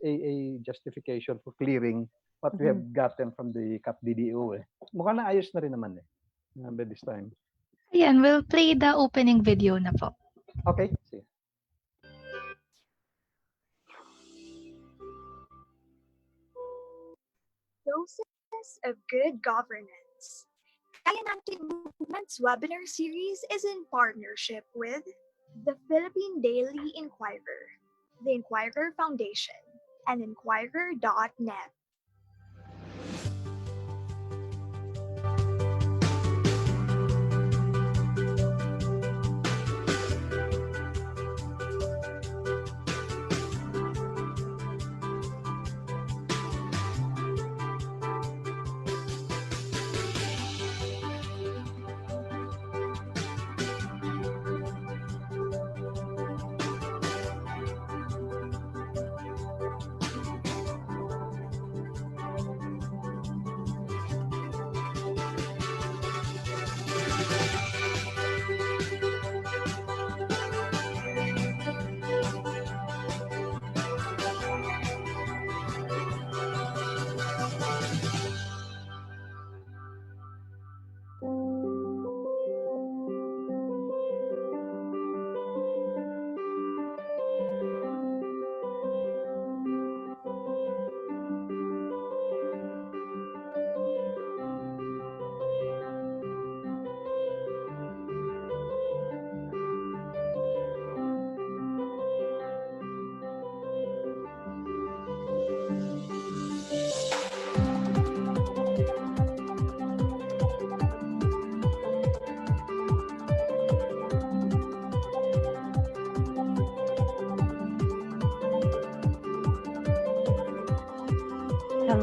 a justification for clearing what we have Mhm. gotten from the CAPDDO eh. Mukhang naayos na rin naman eh, by this time. Ayan, we'll play the opening video na po. Okay, sige. Doses of Good Governance. The I Enacted Movement's webinar series is in partnership with the Philippine Daily Inquirer, the Inquirer Foundation, and Inquirer.net.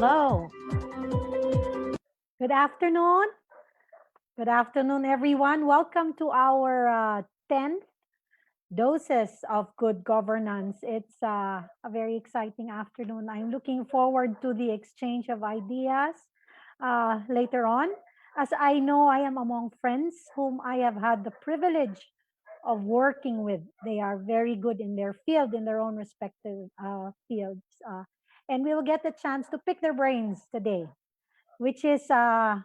Hello. Good afternoon. Good afternoon, everyone. Welcome to our 10th Doses of Good Governance. It's a very exciting afternoon. I'm looking forward to the exchange of ideas later on. As I know, I am among friends whom I have had the privilege of working with. They are very good in their field, in their own respective fields. And we will get the chance to pick their brains today, which is a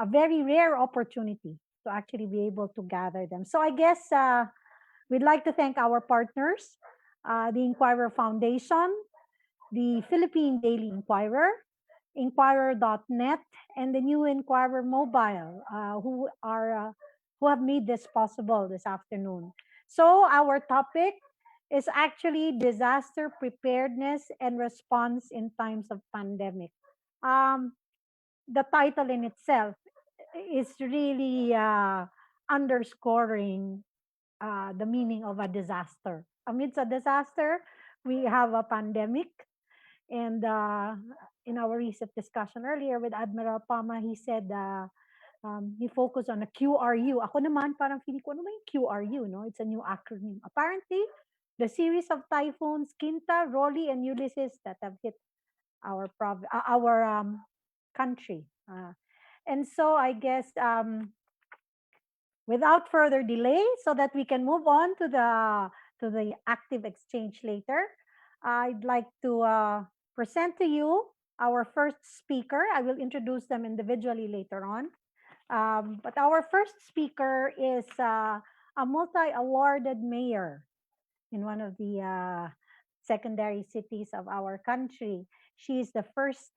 very rare opportunity to actually be able to gather them. So I guess we'd like to thank our partners, the Inquirer Foundation, the Philippine Daily Inquirer, Inquirer.net, and the new Inquirer Mobile, who have made this possible this afternoon. So our topic is actually disaster preparedness and response in times of pandemic. Um, the title in itself is really underscoring the meaning of a disaster. Amidst a disaster, we have a pandemic. And in our recent discussion earlier with Admiral Pama, he said he focused on a QRU. Ako naman, parang feeling ko, ano ba yung QRU? No? It's a new acronym. Apparently, the series of typhoons, Quinta, Rolly, and Ulysses that have hit our country. And so I guess without further delay, so that we can move on to the active exchange later, I'd like to present to you our first speaker. I will introduce them individually later on. But our first speaker is a multi-awarded mayor in one of the secondary cities of our country. She is the first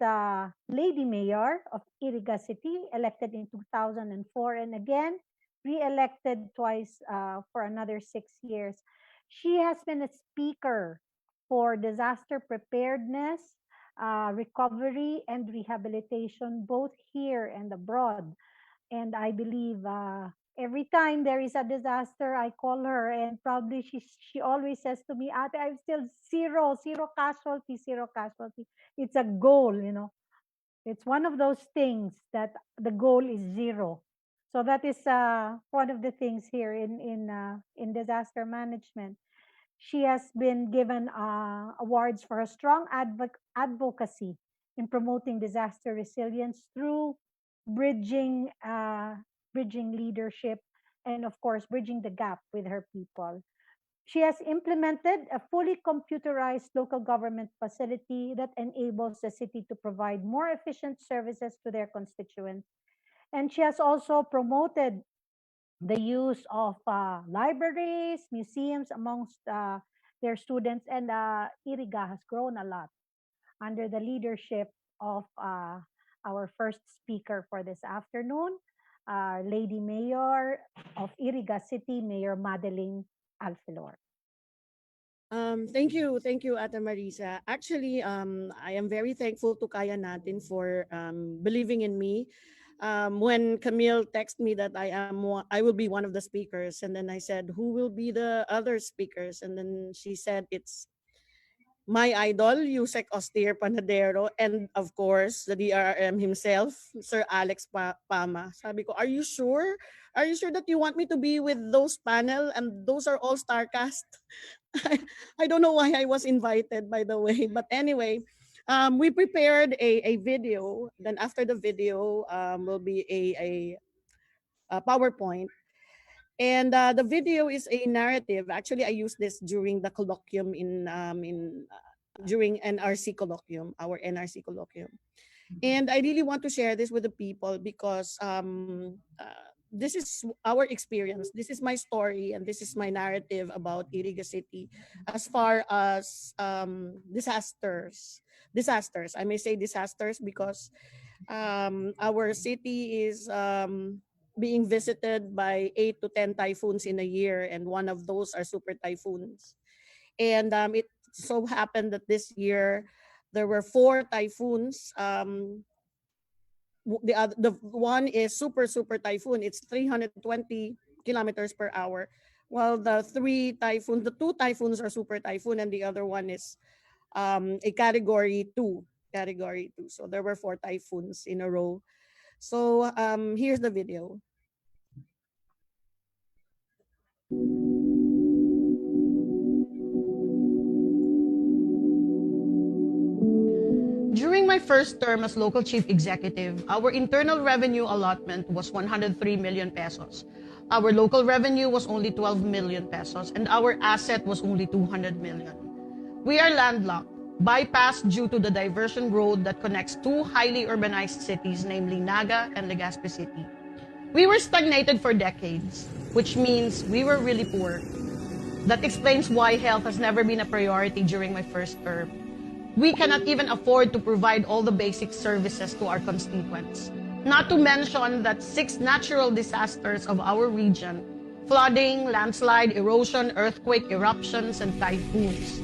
lady mayor of Iriga City, elected in 2004, and again re-elected twice for another 6 years. She has been a speaker for disaster preparedness, recovery, and rehabilitation, both here and abroad. And I believe every time there is a disaster, I call her, and proudly she always says to me, Ate, I'm still zero casualty, zero casualty. It's a goal, you know. It's one of those things that the goal is zero. So that is one of the things here in disaster management. She has been given awards for a strong advocacy in promoting disaster resilience through bridging bridging leadership, and of course bridging the gap with her people. She has implemented a fully computerized local government facility that enables the city to provide more efficient services to their constituents. And she has also promoted the use of libraries, museums amongst their students, and Iriga has grown a lot under the leadership of our first speaker for this afternoon, Lady Mayor of Iriga City, Mayor Madeline Alfilor. Thank you, Ate Marisa. Actually, I am very thankful to Kaya Natin for believing in me. When Camille texted me that I will be one of the speakers, and then I said, who will be the other speakers? And then she said, it's my idol, Yusek Austere Panadero, and of course, the DRRM himself, Sir Alex Pama. Sabi ko, are you sure? Are you sure that you want me to be with those panel? And those are all star cast. I don't know why I was invited, by the way. But anyway, we prepared a video. Then after the video will be a PowerPoint. And the video is a narrative. Actually, I used this during the colloquium during NRC colloquium, our NRC colloquium. And I really want to share this with the people because this is our experience. This is my story and this is my narrative about Iriga City as far as disasters. I may say disasters because our city is being visited by 8 to 10 typhoons in a year, and one of those are super typhoons. And it so happened that this year there were 4 typhoons. The one is super typhoon. It's 320 kilometers per hour, while the 2 typhoons are super typhoon, and the other one is a category 2. So there were 4 typhoons in a row. So here's the video. During my first term as local chief executive, our internal revenue allotment was 103 million pesos. Our local revenue was only 12 million pesos, and our asset was only 200 million. We are landlocked, bypassed due to the diversion road that connects 2 highly urbanized cities, namely Naga and Legazpi City. We were stagnated for decades, which means we were really poor. That explains why health has never been a priority during my first term. We cannot even afford to provide all the basic services to our constituents. Not to mention that 6 natural disasters of our region, flooding, landslide, erosion, earthquake, eruptions, and typhoons.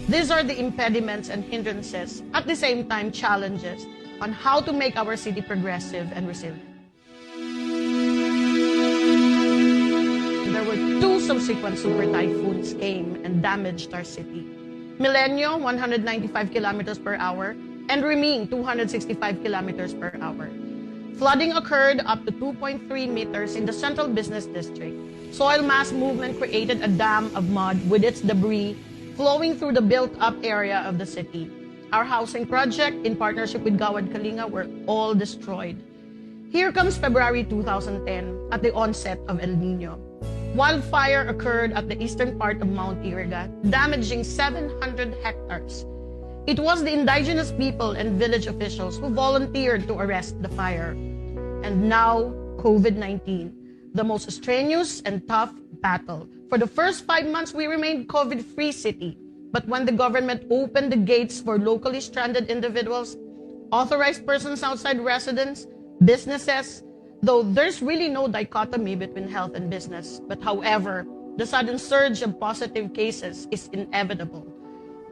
These are the impediments and hindrances, at the same time challenges, on how to make our city progressive and resilient. There were 2 subsequent super typhoons came and damaged our city. Milenio, 195 kilometers per hour, and Reming, 265 kilometers per hour. Flooding occurred up to 2.3 meters in the central business district. Soil mass movement created a dam of mud with its debris flowing through the built-up area of the city. Our housing project, in partnership with Gawad Kalinga, were all destroyed. Here comes February 2010, at the onset of El Nino. Wildfire occurred at the eastern part of Mount Iriga, damaging 700 hectares. It was the indigenous people and village officials who volunteered to arrest the fire. And now, COVID-19, the most strenuous and tough battle. For the first 5 months, we remained COVID-free city. But when the government opened the gates for locally stranded individuals, authorized persons outside residence, businesses, though there's really no dichotomy between health and business, but however, the sudden surge of positive cases is inevitable.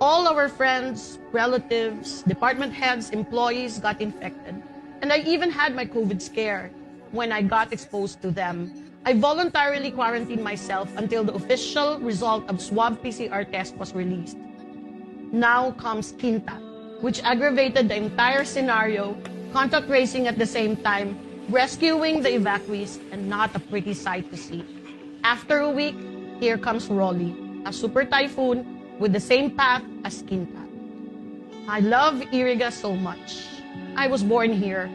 All our friends, relatives, department heads, employees got infected. And I even had my COVID scare when I got exposed to them. I voluntarily quarantined myself until the official result of swab PCR test was released. Now comes Quinta, which aggravated the entire scenario, contact tracing at the same time, rescuing the evacuees, and not a pretty sight to see. After a week, here comes Rolly, a super typhoon with the same path as Quinta. I love Iriga so much. I was born here,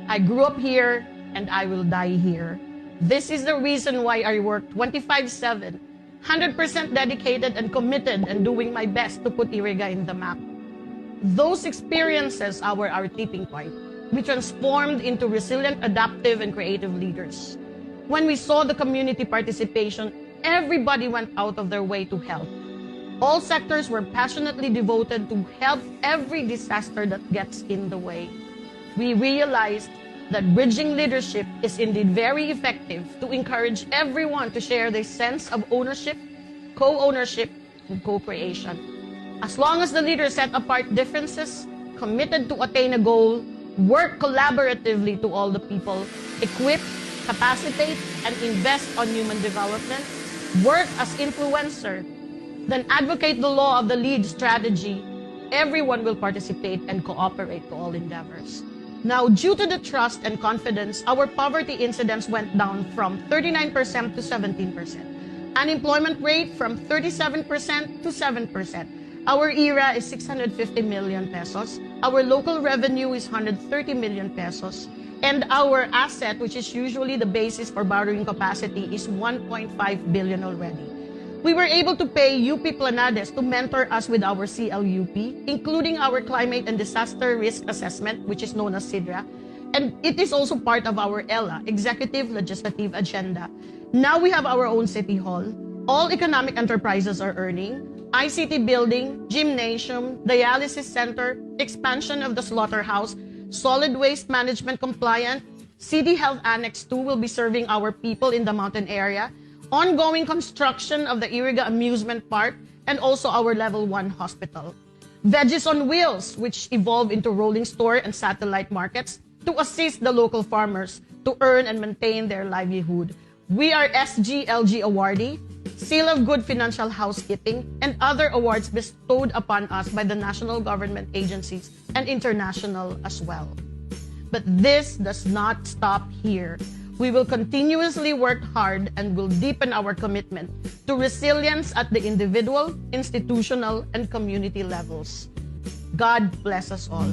I grew up here, and I will die here. This is the reason why I work 25/7 100% dedicated and committed and doing my best to put Iriga in the map. Those experiences were our tipping point. We transformed into resilient, adaptive, and creative leaders. When we saw the community participation, everybody went out of their way to help. All sectors were passionately devoted to help every disaster that gets in the way. We realized that bridging leadership is indeed very effective to encourage everyone to share their sense of ownership, co-ownership, and co-creation. As long as the leaders set apart differences, committed to attain a goal, work collaboratively to all the people, equip, capacitate, and invest on human development, work as influencer, then advocate the law of the lead strategy, everyone will participate and cooperate to all endeavors. Now, due to the trust and confidence, our poverty incidence went down from 39% to 17%. Unemployment rate from 37% to 7%. Our ERA is 650 million pesos. Our local revenue is 130 million pesos. And our asset, which is usually the basis for borrowing capacity, is 1.5 billion already. We were able to pay UP Planades to mentor us with our CLUP, including our climate and disaster risk assessment, which is known as CIDRA. And it is also part of our ELA, Executive Legislative Agenda. Now we have our own city hall. All economic enterprises are earning. ICT building, gymnasium, dialysis center, expansion of the slaughterhouse, solid waste management compliant, City Health Annex 2 will be serving our people in the mountain area, ongoing construction of the Iriga Amusement Park, and also our Level 1 hospital. Veggies on Wheels, which evolve into rolling store and satellite markets to assist the local farmers to earn and maintain their livelihood. We are SGLG awardee, Seal of Good Financial Housekeeping, and other awards bestowed upon us by the national government agencies and international as well. But this does not stop here. We will continuously work hard and will deepen our commitment to resilience at the individual, institutional, and community levels. God bless us all.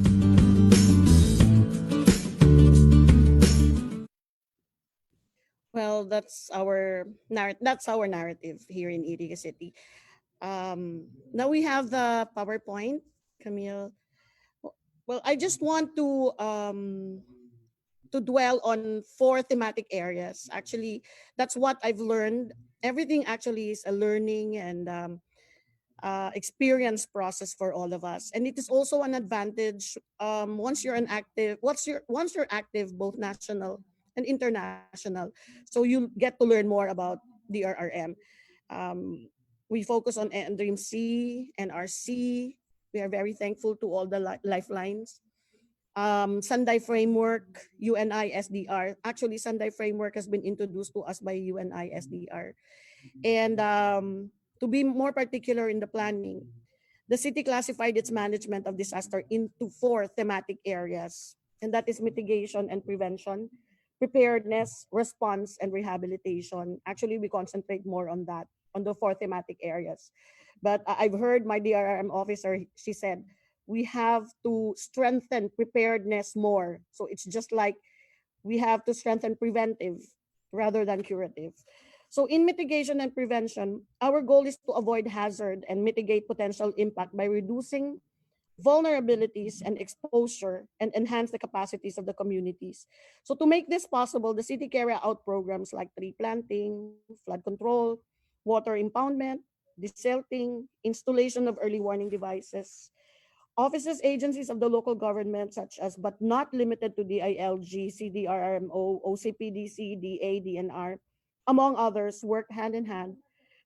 Well, that's our narrative here in Iriga City. Now we have the PowerPoint, Camille. Well, I just want to dwell on 4 thematic areas. Actually, that's what I've learned. Everything actually is a learning and experience process for all of us, and it is also an advantage once you're active, both national and international. So you get to learn more about DRRM. We focus on Dream C, NRC. We are very thankful to all the lifelines. Sunday Framework, UNI SDR. Actually, Sunday Framework has been introduced to us by UNI SDR. And to be more particular in the planning, the city classified its management of disaster into 4 thematic areas, and that is mitigation and prevention, preparedness, response, and rehabilitation. Actually, we concentrate more on that, on the 4 thematic areas. But I've heard my DRRM officer, she said, we have to strengthen preparedness more. So it's just like we have to strengthen preventive rather than curative. So in mitigation and prevention, our goal is to avoid hazard and mitigate potential impact by reducing vulnerabilities and exposure and enhance the capacities of the communities. So to make this possible, the city carry out programs like tree planting, flood control, water impoundment, desilting, installation of early warning devices. Offices, agencies of the local government, such as but not limited to DILG, CDRRMO, OCPDC, DA, DNR, among others, work hand in hand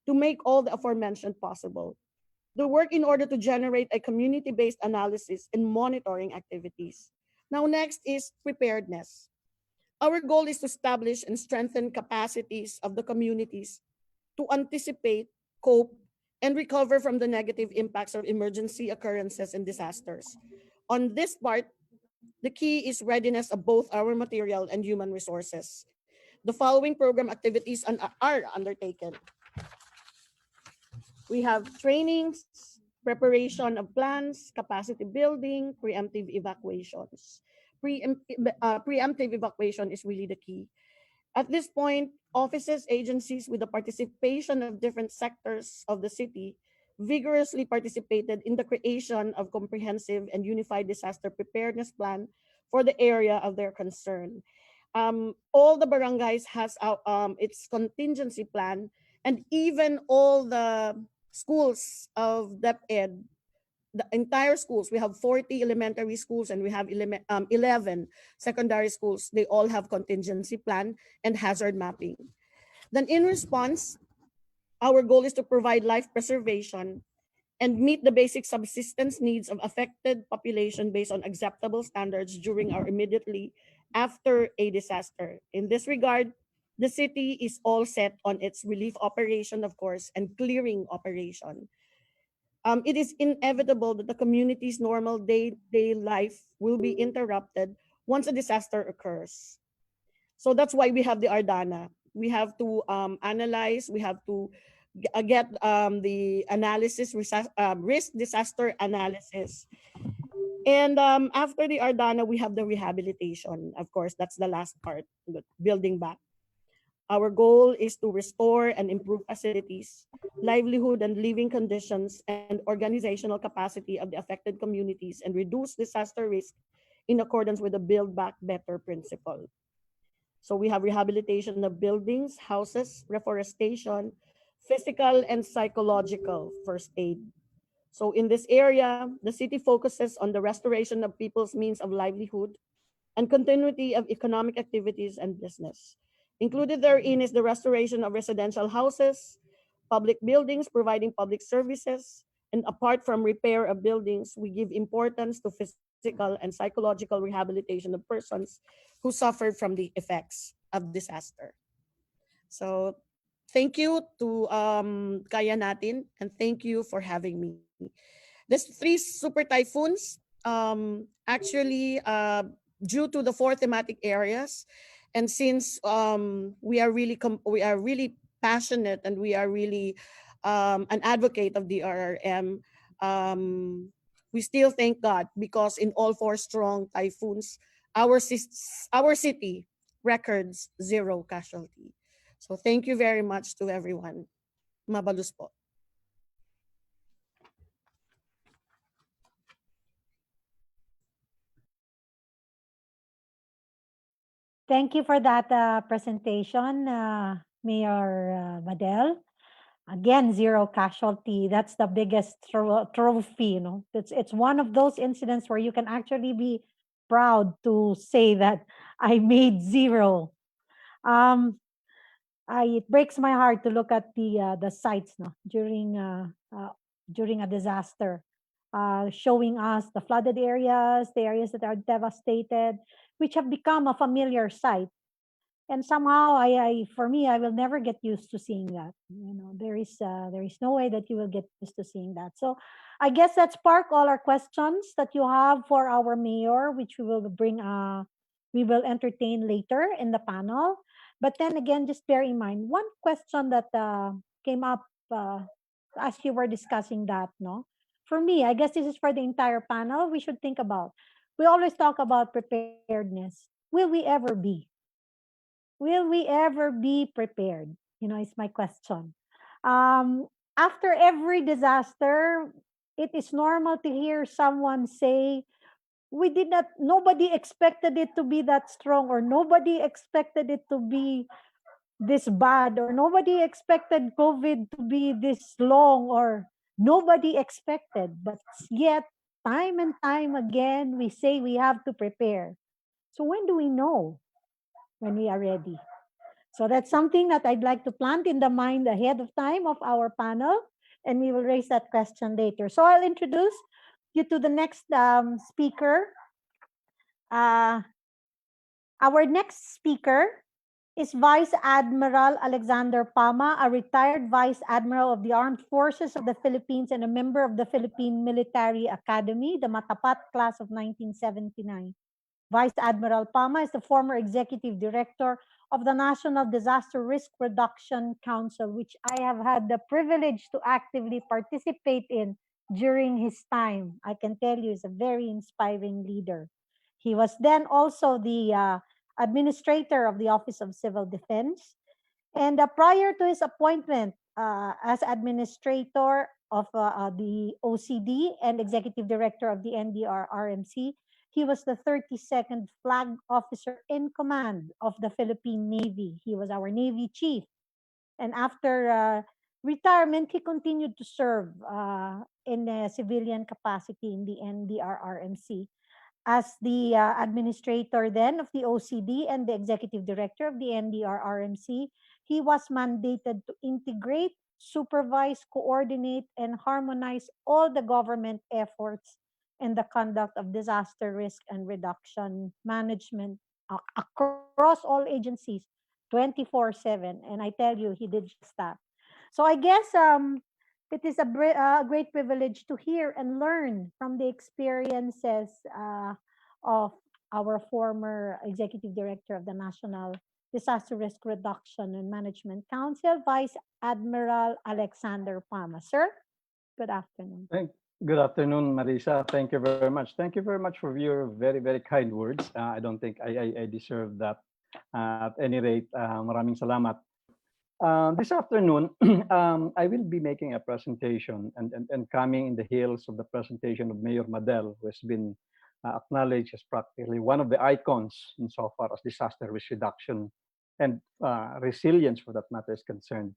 to make all the aforementioned possible. The work in order to generate a community-based analysis and monitoring activities. Now, next is preparedness. Our goal is to establish and strengthen capacities of the communities to anticipate, cope, and recover from the negative impacts of emergency occurrences and disasters. On this part, the key is readiness of both our material and human resources. The following program activities are undertaken. We have trainings, preparation of plans, capacity building, preemptive evacuations. Preemptive evacuation is really the key. At this point, offices, agencies with the participation of different sectors of the city vigorously participated in the creation of comprehensive and unified disaster preparedness plan for the area of their concern. All the barangays has its contingency plan, and even all the schools of DepEd, the entire schools, we have 40 elementary schools and we have 11 secondary schools. They all have contingency plan and hazard mapping. Then in response, our goal is to provide life preservation and meet the basic subsistence needs of affected population based on acceptable standards during or immediately after a disaster. In this regard, the city is all set on its relief operation, of course, and clearing operation. It is inevitable that the community's normal day-to-day life will be interrupted once a disaster occurs. So that's why we have the Ardana. We have to analyze, we have to get the analysis, risk disaster analysis. And after the Ardana, we have the rehabilitation. Of course, that's the last part, the building back. Our goal is to restore and improve facilities, livelihood and living conditions, and organizational capacity of the affected communities and reduce disaster risk in accordance with the Build Back Better principle. So we have rehabilitation of buildings, houses, reforestation, physical and psychological first aid. So in this area, the city focuses on the restoration of people's means of livelihood and continuity of economic activities and business. Included therein is the restoration of residential houses, public buildings providing public services, and apart from repair of buildings, we give importance to physical and psychological rehabilitation of persons who suffered from the effects of disaster. So thank you to Kaya Natin, and thank you for having me. These three super typhoons actually due to the four thematic areas, and since we are really passionate and we are really an advocate of the RRM, we still thank God because in all four strong typhoons, our city records zero casualty. So thank you very much to everyone. Mabalus po. Thank you for that presentation, Mayor Madel. Again, zero casualty. That's the biggest trophy. It's one of those incidents where you can actually be proud to say that I made zero. It breaks my heart to look at the sites during a disaster, showing us the flooded areas, the areas that are devastated, which have become a familiar sight. And somehow, for me, I will never get used to seeing that. There is no way that you will get used to seeing that. So, I guess that spark all our questions that you have for our mayor, which we will entertain later in the panel. But then again, just bear in mind one question that came up as you were discussing that. For me, I guess this is for the entire panel. We should think about. We always talk about preparedness. Will we ever be? Will we ever be prepared? Is my question. After every disaster, it is normal to hear someone say, nobody expected it to be that strong, or nobody expected it to be this bad, or nobody expected COVID to be this long, or nobody expected. But yet, time and time again, we say we have to prepare. So when do we know when we are ready? So that's something that I'd like to plant in the mind ahead of time of our panel, and we will raise that question later. So I'll introduce you to the next speaker. Our next speaker is Vice Admiral Alexander Pama, a retired Vice Admiral of the Armed Forces of the Philippines and a member of the Philippine Military Academy, the Matapat class of 1979. Vice Admiral Pama is the former executive director of the National Disaster Risk Reduction Council, which I have had the privilege to actively participate in during his time. I can tell you, he's a very inspiring leader. He was then also the administrator of the Office of Civil Defense. And prior to his appointment as administrator of the OCD and executive director of the NDR-RMC, he was the 32nd Flag Officer in command of the Philippine Navy. He was our Navy chief. And after retirement, he continued to serve in a civilian capacity in the NDR-RMC. As the administrator then of the OCD and the executive director of the NDR-RMC, he was mandated to integrate, supervise, coordinate, and harmonize all the government efforts in the conduct of disaster risk and reduction management across all agencies 24/7. And I tell you, he did just that. So I guess it is a great privilege to hear and learn from the experiences of our former executive director of the National Disaster Risk Reduction and Management Council, Vice Admiral Alexander Pama. Sir, good afternoon. Good afternoon, Marisa. Thank you very much. Thank you very much for your very, very kind words. I don't think I deserve that. At any rate, maraming salamat. This afternoon, I will be making a presentation and coming in the heels of the presentation of Mayor Madel, who has been acknowledged as practically one of the icons insofar as disaster risk reduction and resilience, for that matter, is concerned.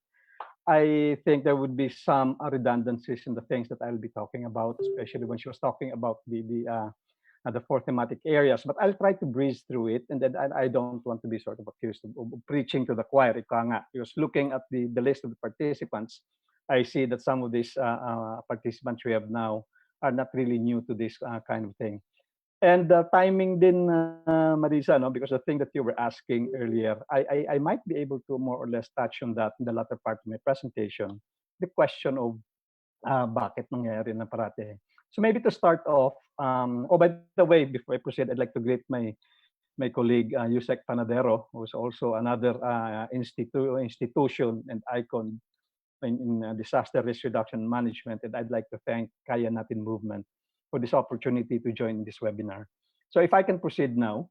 I think there would be some redundancies in the things that I'll be talking about, especially when she was talking about the four thematic areas. But I'll try to breeze through it, and then I don't want to be sort of accused of preaching to the choir. Because looking at the list of the participants, I see that some of these participants we have now are not really new to this kind of thing. And the timing din, Marisa, no? Because the thing that you were asking earlier, I might be able to more or less touch on that in the latter part of my presentation. The question of bakit nangyayari na parate. So maybe to start off, by the way, before I proceed, I'd like to greet my colleague, Yusek Panadero, who's also another institution and icon in disaster risk reduction management. And I'd like to thank Kaya Natin Movement for this opportunity to join this webinar. So if I can proceed now,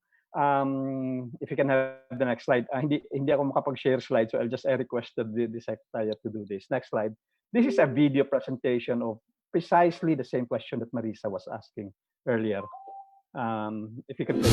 if you can have the next slide. Hindi ako makapag-share slide, so I requested the secretariat to do this. Next slide. This is a video presentation of precisely the same question that Marisa was asking earlier. If you could play.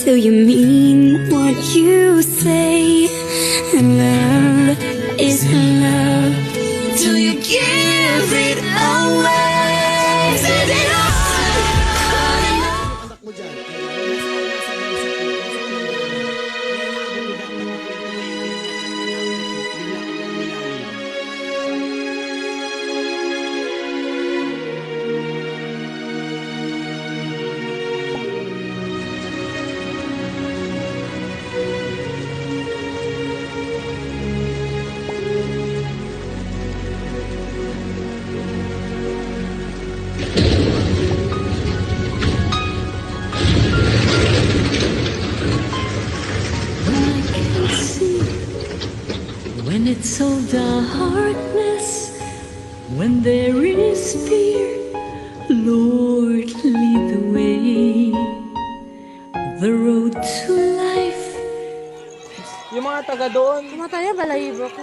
Do you mean what you say? And love is love. Do you give it away? Is it Anak mo dyan. When it's all darkness, when there is fear, Lord, lead the way. The road to life. Yung mga taga doon, Tumataya, balahibo ko.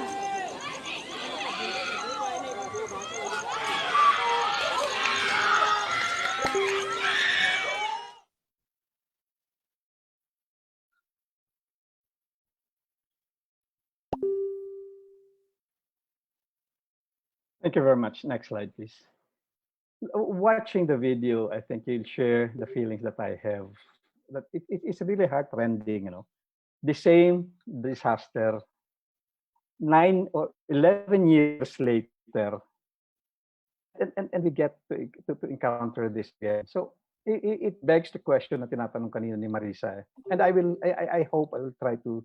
Thank you very much. Next slide, please. Watching the video, I think you'll share the feelings that I have. That it's really heartrending, The same disaster 9 or 11 years later, and we get to encounter this again. So it begs the question na tinatanong kanina ni Marisa. And I hope I will try to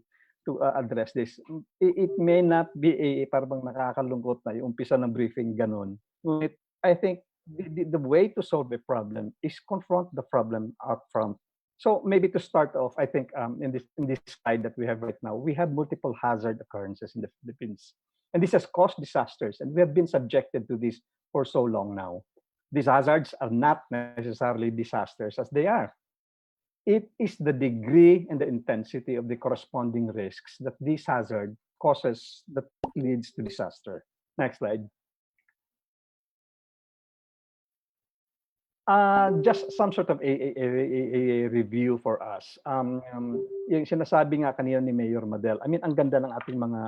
address this. It may not be parang nakakalungkot na yung umpisa ng briefing ganun. Ngunit I think the way to solve a problem is confront the problem up front. So maybe to start off, I think in this slide that we have right now, we have multiple hazard occurrences in the Philippines. And this has caused disasters, and we have been subjected to this for so long now. These hazards are not necessarily disasters as they are. It is the degree and the intensity of the corresponding risks that this hazard causes that leads to disaster. Next slide. Just some sort of a review for us. Yung sinasabi nga kanina ni Mayor Madel, I mean, ang ganda ng ating mga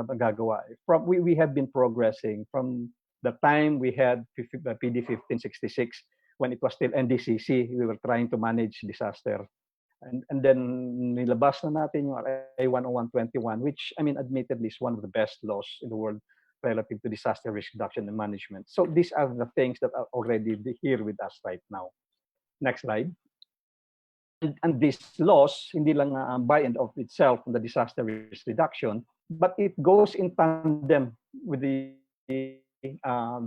nagagawa. We have been progressing from the time we had PD 1566 when it was still NDCC. We were trying to manage disaster. And then nilabas na natin yung RA 10121, which, I mean, admittedly is one of the best laws in the world relative to disaster risk reduction and management. So these are the things that are already here with us right now. Next slide. And these laws, hindi lang by and of itself the disaster risk reduction, but it goes in tandem with the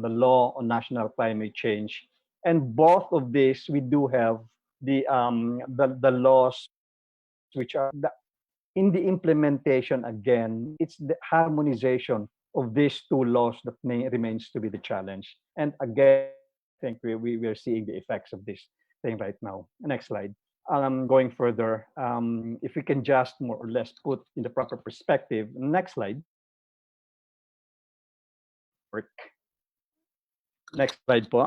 law on national climate change. And both of these, we do have the laws which are in the implementation. Again, it's the harmonization of these two laws that remains to be the challenge. And again, I think we are seeing the effects of this thing right now. Next slide. Going further, if we can just more or less put in the proper perspective. Next slide. Next slide po.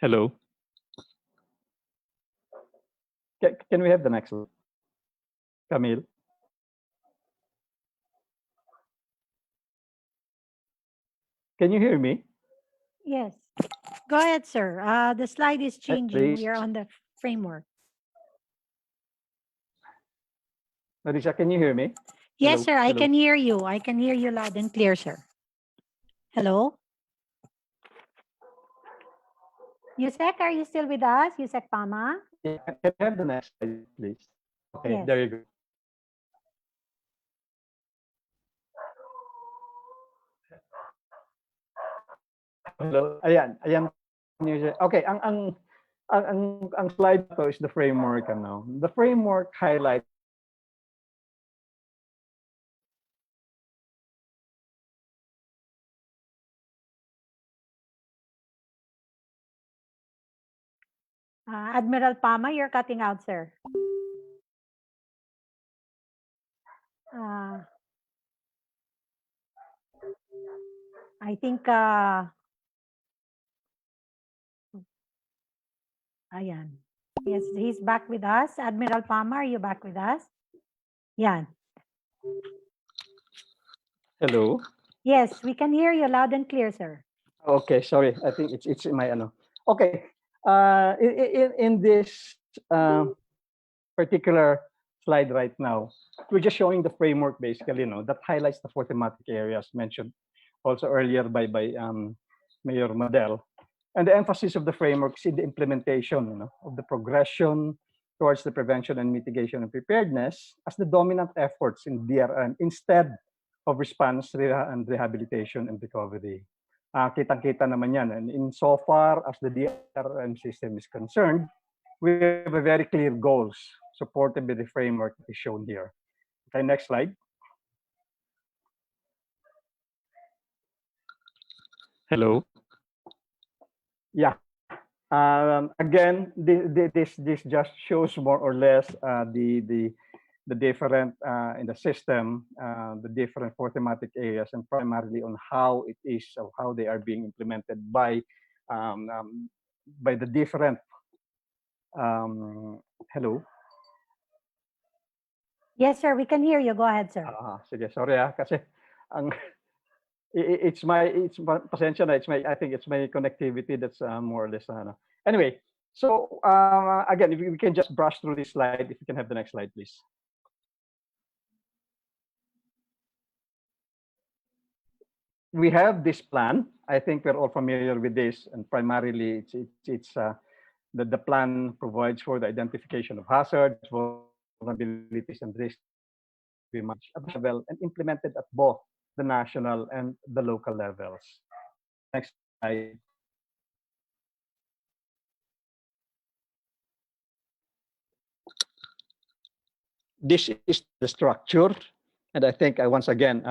Hello. Can we have the next one? Camille? Can you hear me? Yes. Go ahead, sir. The slide is changing. We are on the framework. Marisa, can you hear me? Yes, Hello? sir. I Hello? can hear you. I can hear you loud and clear, sir. Hello? Yusek, are you still with us? Yusek Pama? Yeah, can I have the next slide, please? Okay, Yes. there you go. Hello. Ayan. Okay, ang slide to is the framework, The framework highlights Admiral Pama, you're cutting out, sir. I think, ayan. Yes, he's back with us. Admiral Pama, are you back with us? Yan. hello. Yes, we can hear you loud and clear, sir. Okay, sorry. I think it's in my Okay. In this particular slide right now, we're just showing the framework basically, that highlights the 4 thematic areas mentioned also earlier by Mayor Madel. And the emphasis of the framework is in the implementation, of the progression towards the prevention and mitigation and preparedness as the dominant efforts in DRM instead of response and rehabilitation and recovery. Kitang-kita naman yan. And insofar as the DRM system is concerned, we have a very clear goals supported by the framework that is shown here. Okay, next slide. Hello. Yeah. Again, this just shows more or less the different in the system, the different 4 thematic areas, and primarily on how it is or how they are being implemented by the different. Hello. Yes, sir. We can hear you. Go ahead, sir. Sige, sorry kasi ang pasensya na, I think it's my connectivity that's more or less Anyway, so again, if we can just brush through this slide, if you can have the next slide, please. We have this plan. I think we're all familiar with this, and primarily it's the plan provides for the identification of hazards, vulnerabilities, and risks be much level and implemented at both the national and the local levels. Next slide. This is the structure, and I think once again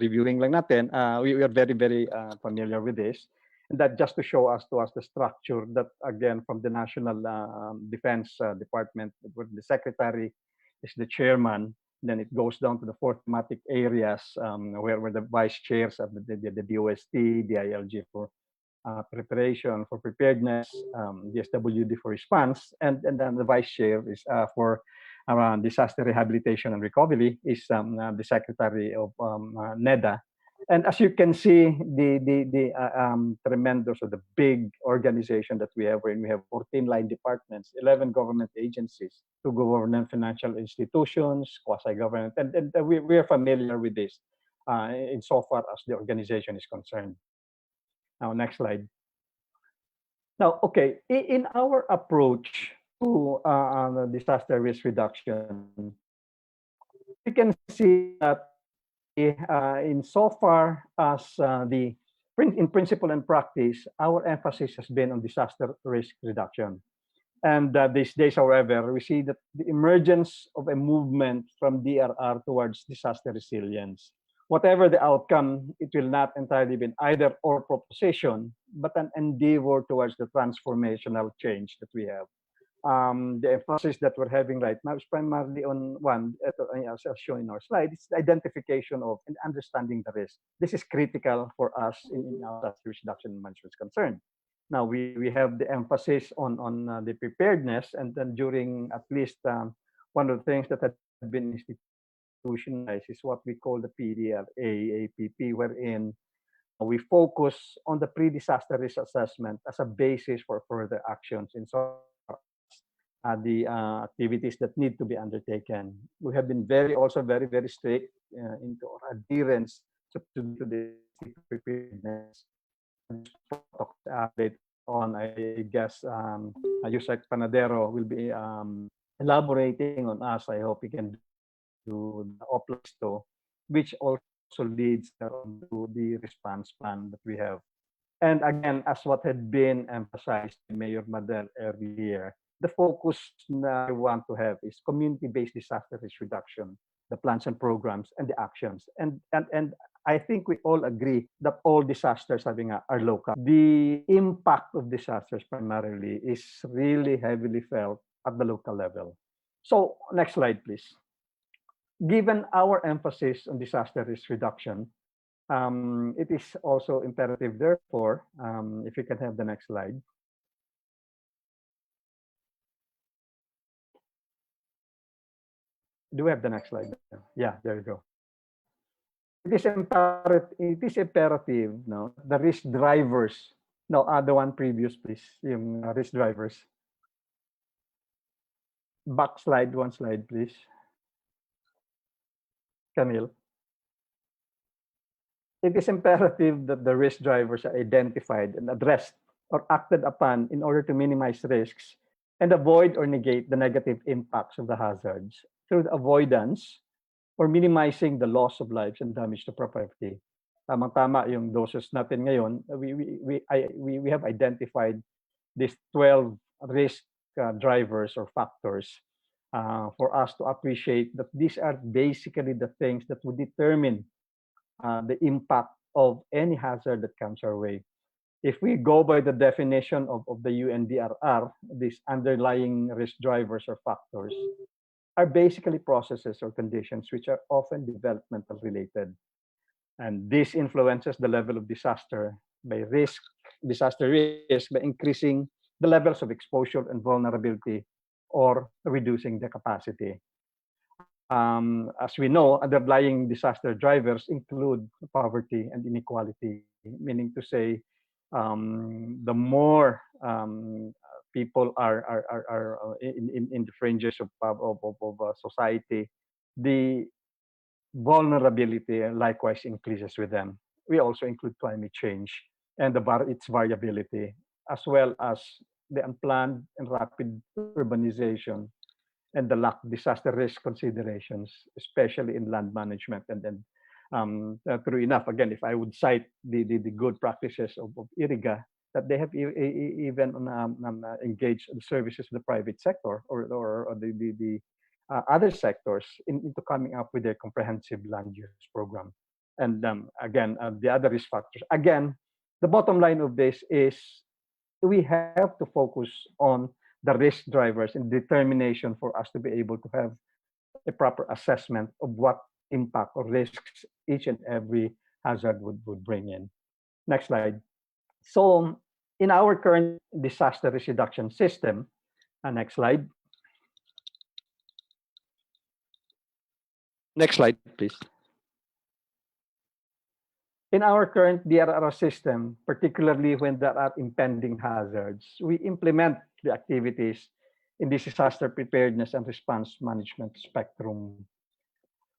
reviewing lang natin, we are very familiar with this, and that just to show us the structure that again from the National Defense Department, where the secretary is the chairman. Then it goes down to the four thematic areas where the vice chairs of the DOST, DILG for preparation, for preparedness, the SWD for response, and then the vice chair is for disaster rehabilitation and recovery is the secretary of NEDA. And as you can see, the tremendous or the big organization that we have, wherein we have 14 line departments, 11 government agencies, 2 government financial institutions, quasi-government, and we are familiar with this insofar as the organization is concerned. Now, next slide. Now, okay, in our approach to disaster risk reduction, we can see that insofar as in principle and practice, our emphasis has been on disaster risk reduction. And these days, however, we see that the emergence of a movement from DRR towards disaster resilience. Whatever the outcome, it will not entirely be either or proposition, but an endeavor towards the transformational change that we have. The emphasis that we're having right now is primarily on one, as shown in our slide, it's the identification of and understanding the risk. This is critical for us in our disaster reduction management is concerned. Now, we have the emphasis on the preparedness, and then during at least one of the things that had been institutionalized is what we call the PDRA, APP, wherein we focus on the pre-disaster risk assessment as a basis for further actions in the activities that need to be undertaken. We have been very strict into our adherence to the preparedness update on. I guess Yusek Panadero will be elaborating on us. I hope he can do the OPLASTO, which also leads to the response plan that we have. And again, as what had been emphasized by Mayor Madel earlier, the focus that we want to have is community-based disaster risk reduction, the plans and programs and the actions. And I think we all agree that all disasters are local. The impact of disasters primarily is really heavily felt at the local level. So next slide, please. Given our emphasis on disaster risk reduction, it is also imperative, therefore, if you can have the next slide. Do we have the next slide? Yeah, there you go. It is imperative, no, the risk drivers. No, the one previous, please. Yung risk drivers. Back slide, one slide, please. Camille. It is imperative that the risk drivers are identified and addressed or acted upon in order to minimize risks and avoid or negate the negative impacts of the hazards through the avoidance or minimizing the loss of lives and damage to property. Tamang-tama yung doses natin ngayon. We have identified these 12 risk drivers or factors for us to appreciate that these are basically the things that would determine the impact of any hazard that comes our way. If we go by the definition of the UNDRR, these underlying risk drivers or factors are basically processes or conditions which are often developmental related. And this influences the level of disaster risk by increasing the levels of exposure and vulnerability or reducing the capacity. As we know, underlying disaster drivers include poverty and inequality, meaning to say, the more people are in the fringes of society, the vulnerability likewise increases with them. We also include climate change and its variability, as well as the unplanned and rapid urbanization and the lack of disaster risk considerations, especially in land management. And then, true enough, again, if I would cite the good practices of IRIGA, that they have even engaged the services of the private sector or the other sectors into coming up with their comprehensive land use program. And again, the other risk factors. Again, the bottom line of this is we have to focus on the risk drivers and determination for us to be able to have a proper assessment of what impact or risks each and every hazard would bring in. Next slide. So in our current disaster risk reduction system, next slide. Next slide, please. In our current DRR system, particularly when there are impending hazards, we implement the activities in the disaster preparedness and response management spectrum.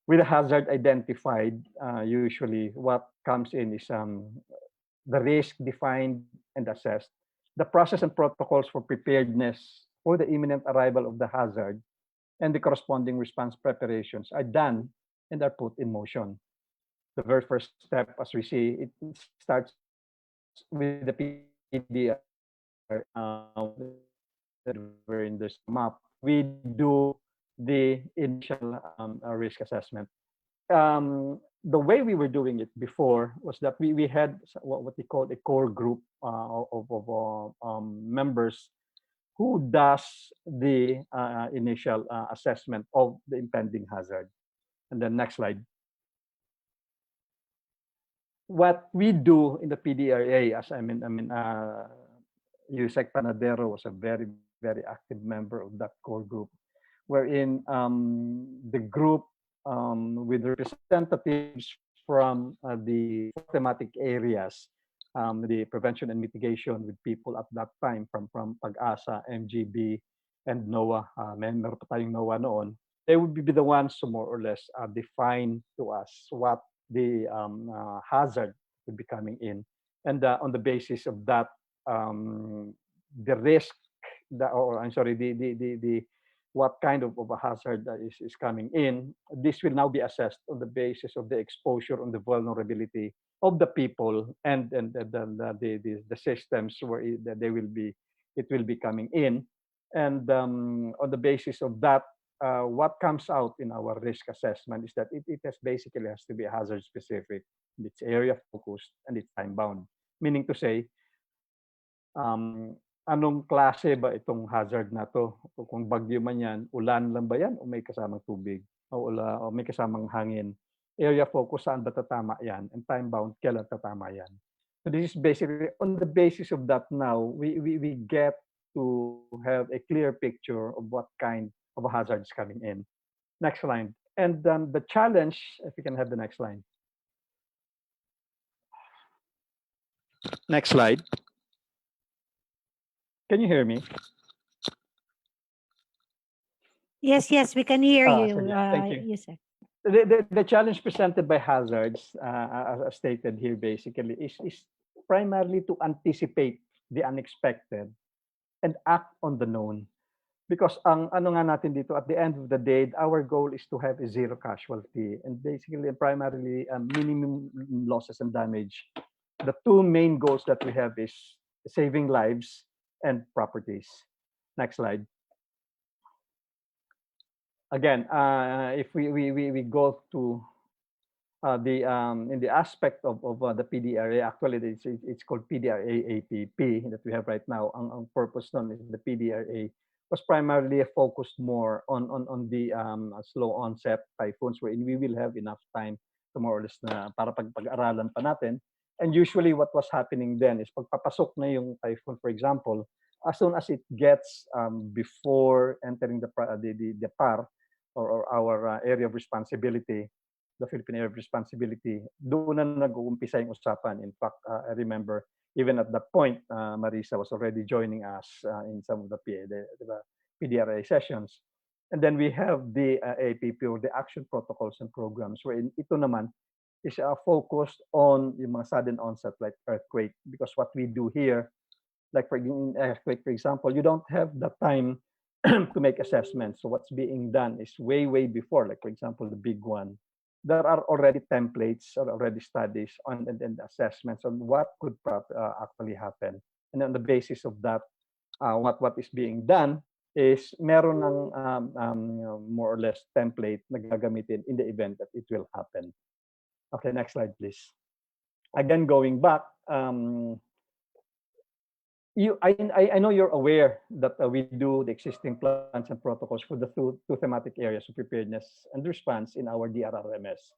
With a hazard identified, usually what comes in is the risk defined and assessed, the process and protocols for preparedness for the imminent arrival of the hazard, and the corresponding response preparations are done and are put in motion. The very first step, as we see, it starts with the PDR. We're in this map. We do the initial risk assessment. The way we were doing it before was that we had what we call a core group of members who does the initial assessment of the impending hazard. And then next slide. What we do in the PDRA, as Yusek Panadero was a very, very active member of that core group, wherein the group with representatives from the thematic areas, the prevention and mitigation with people at that time from PAG-ASA, MGB, and NOAA, meron pa tayong NOAA noon, they would be the ones to more or less define to us what the hazard would be coming in. And on the basis of that, the risk, what kind of a hazard is coming in, this will now be assessed on the basis of the exposure on the vulnerability of the people and the systems where it will be coming in. And on the basis of that, what comes out in our risk assessment is that it basically has to be hazard specific, it's area focused, and it's time bound. Meaning to say, anong klase ba itong hazard na to? Kung bagyo man yan, ulan lang ba yan o may kasamang tubig? O may kasamang hangin? Area focus, saan ba tatama yan? And time bound, kailan tatama yan? So this is basically, on the basis of that now, we get to have a clear picture of what kind of a hazard is coming in. Next line. And the challenge, if you can have the next line. Next slide. Can you hear me? Yes, we can hear you. So yeah, thank you. Yusek. The challenge presented by hazards, as stated here, basically, is primarily to anticipate the unexpected and act on the known. Because ang ano nga natin dito, at the end of the day, our goal is to have a zero casualty and basically and primarily minimum losses and damage. The two main goals that we have is saving lives and properties. Next slide. Again, if we go to in the aspect of the PDRA, actually it's called PDRA APP that we have right now. Ang purpose nun is the PDRA was primarily focused more on the slow onset typhoons, wherein we will have enough time to more or less na para pag-aralan pa natin. And usually what was happening then is pagpapasok na yung typhoon, for example, as soon as it gets before entering the PAR, or our area of responsibility, the Philippine area of responsibility, doon na nag-uumpisa yung usapan. In fact, I remember even at that point, Marisa was already joining us in some of the PDRA sessions. And then we have the APP, or the Action Protocols and Programs, wherein ito naman is focused on yung mga sudden onset like earthquake. Because what we do here, like for in earthquake, for example, you don't have the time to make assessments. So what's being done is way before, like for example, the big one. There are already templates or already studies on and assessments on what could actually happen. And on the basis of that, what is being done is meron ng more or less template na gagamitin in the event that it will happen. Okay, next slide, please. Again, going back, I know you're aware that we do the existing plans and protocols for the two thematic areas of preparedness and response in our DRRMS.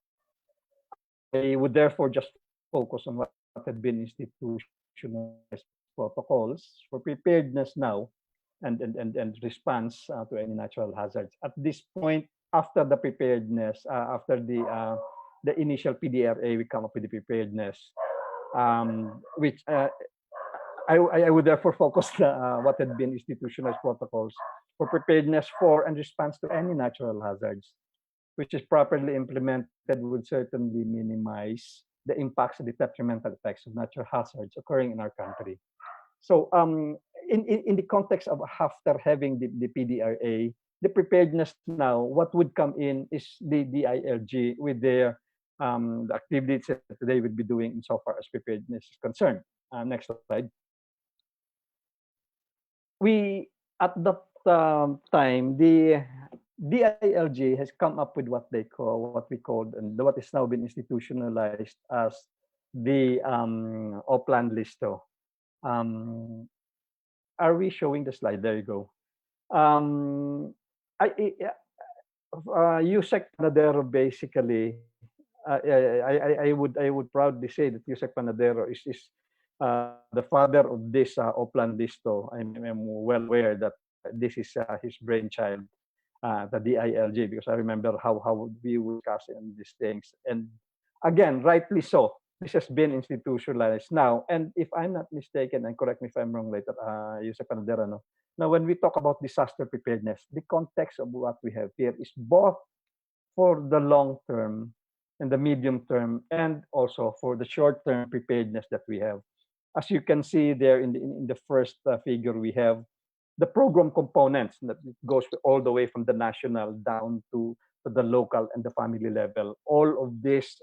I would therefore just focus on what had been institutionalized protocols for preparedness now and response to any natural hazards. At this point, after the preparedness, after the initial PDRA, we come up with the preparedness, which I would therefore focus what had been institutionalized protocols for preparedness for and response to any natural hazards, which is properly implemented would certainly minimize the impacts and the detrimental effects of natural hazards occurring in our country. So in the context of after having the PDRA, the preparedness now, what would come in is the DILG with their the activities that they would be doing insofar as preparedness is concerned. Next slide. We, at that time, the DILG has come up with what we called, and what is now been institutionalized as the Oplan Listo. Are we showing the slide? There you go. Yusek Panadero basically, I would proudly say that Yusek Panadero is the father of this Oplan Listo. I'm well aware that this is his brainchild, the DILG, because I remember how we would discuss in these things. And again, rightly so, this has been institutionalized now. And if I'm not mistaken, and correct me if I'm wrong later, Yusek Panadero, no? Now, when we talk about disaster preparedness, the context of what we have here is both for the long term and the medium term, and also for the short term preparedness that we have. As you can see there in the first figure, we have the program components that goes all the way from the national down to the local and the family level. All of this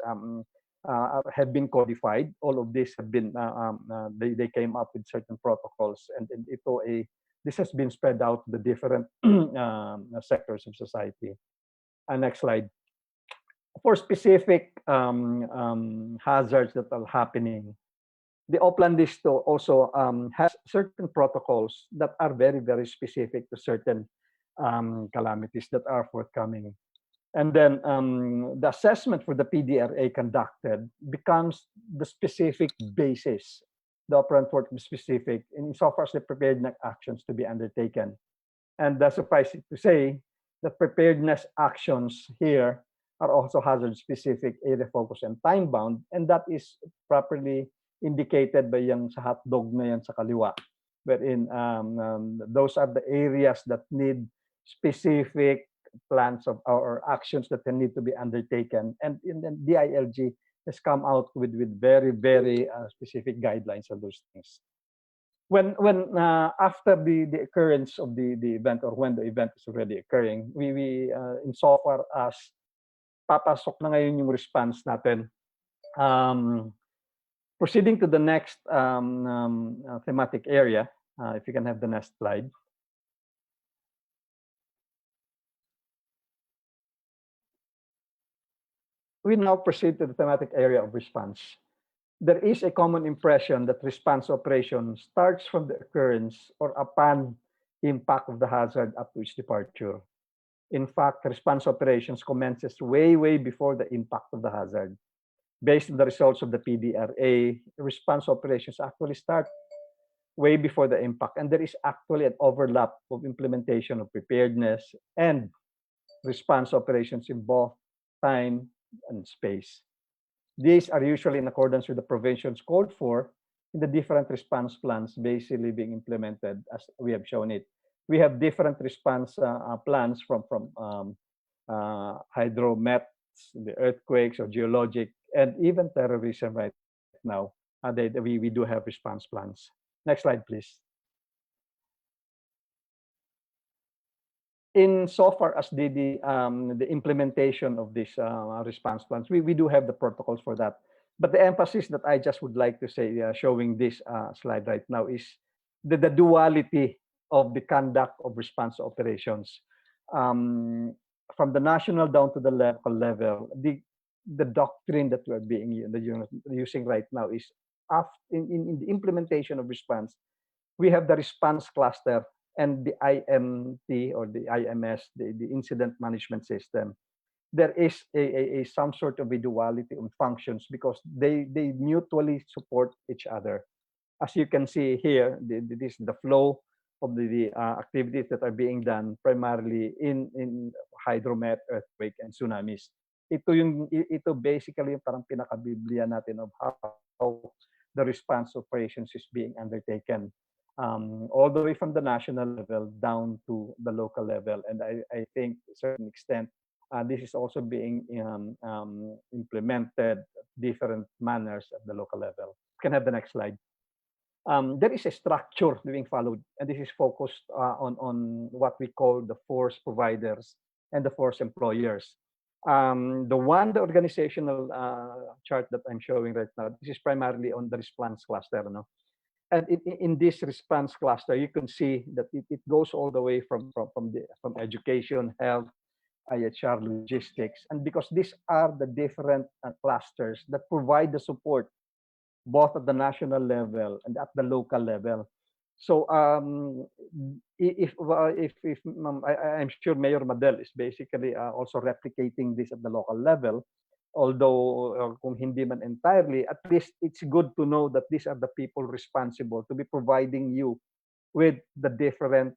have been codified. All of this have been they came up with certain protocols, and this has been spread out to the different sectors of society. Next slide. For specific hazards that are happening, the Oplan Listo also has certain protocols that are very specific to certain calamities that are forthcoming. And then the assessment for the PDRA conducted becomes the specific basis, the operant for specific, insofar as the preparedness actions to be undertaken. And suffice it to say that preparedness actions here are also hazard specific, area focused, and time bound, and that is properly indicated by yung sa hotdog na yan sa kaliwa, wherein those are the areas that need specific plans of or actions that need to be undertaken, and then DILG has come out with very specific guidelines on those things. When after the occurrence of the event, or when the event is already occurring, we insofar as papasok na ngayon yung response natin. Proceeding to the next thematic area, if you can have the next slide. We now proceed to the thematic area of response. There is a common impression that response operation starts from the occurrence or upon impact of the hazard up to its departure. In fact, response operations commences way before the impact of the hazard. Based on the results of the PDRA, response operations actually start way before the impact, and there is actually an overlap of implementation of preparedness and response operations in both time and space. These are usually in accordance with the provisions called for in the different response plans basically being implemented as we have shown it. We have different response plans from hydromets, the earthquakes or geologic, and even terrorism right now. We do have response plans. Next slide, please. In so far as the implementation of these response plans, we do have the protocols for that. But the emphasis that I just would like to say, showing this slide right now, is the duality of the conduct of response operations. From the national down to the local level, the doctrine that we're using right now is in the implementation of response, we have the response cluster and the IMT or the IMS, the incident management system. There is some sort of a duality of functions because they mutually support each other. As you can see here, this is the flow of the activities that are being done primarily in hydromet, earthquake, and tsunamis. Ito basically yung parang pinaka-biblia natin of how the response operations is being undertaken. All the way from the national level down to the local level. And I think to a certain extent, this is also being implemented different manners at the local level. You can have the next slide. There is a structure being followed, and this is focused on what we call the force providers and the force employers. The organizational chart that I'm showing right now, this is primarily on the response cluster. No? And in this response cluster, you can see that it goes all the way from education, health, IHR, logistics, and because these are the different clusters that provide the support both at the national level and at the local level. So I'm sure Mayor Madel is basically also replicating this at the local level. Although kung hindi man entirely, at least it's good to know that these are the people responsible to be providing you with the different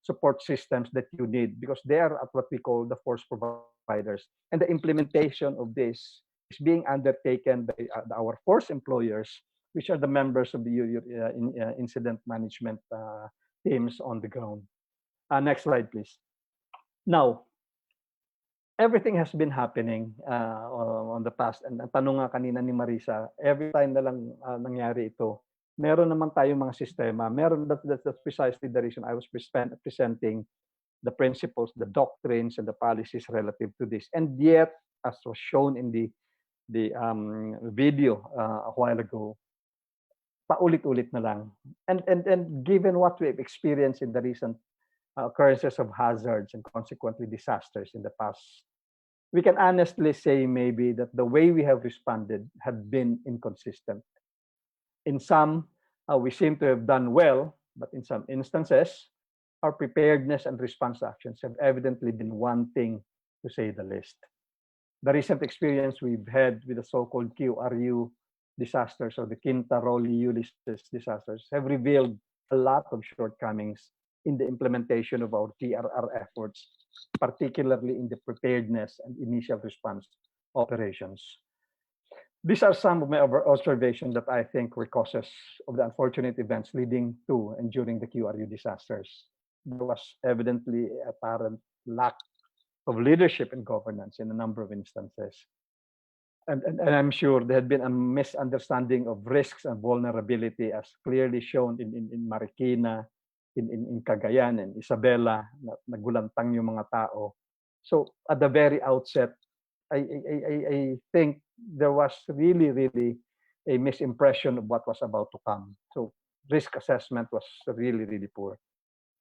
support systems that you need because they are at what we call the force providers. And the implementation of this is being undertaken by our force employers, which are the members of the incident management teams on the ground. Next slide, please. Now, everything has been happening on the past. And ang tanong nga kanina ni Marisa, every time na lang nangyari ito, meron naman tayong mga sistema. That's precisely the reason I was presenting the principles, the doctrines, and the policies relative to this. And yet, as was shown in the video a while ago, paulit-ulit na lang. And given what we've experienced in the recent occurrences of hazards and consequently disasters in the past, we can honestly say maybe that the way we have responded had been inconsistent. In some, we seem to have done well, but in some instances, our preparedness and response actions have evidently been wanting, to say the least. The recent experience we've had with the so-called QRU disasters or the Quinta Roli Ulysses disasters have revealed a lot of shortcomings in the implementation of our TRR efforts, particularly in the preparedness and initial response operations. These are some of my observations that I think were causes of the unfortunate events leading to and during the QRU disasters. There was evidently apparent lack of leadership and governance in a number of instances. And I'm sure there had been a misunderstanding of risks and vulnerability as clearly shown in Marikina, in Cagayan and Isabela, nagulantang yung mga tao. So at the very outset, I think there was really a misimpression of what was about to come. So risk assessment was really poor.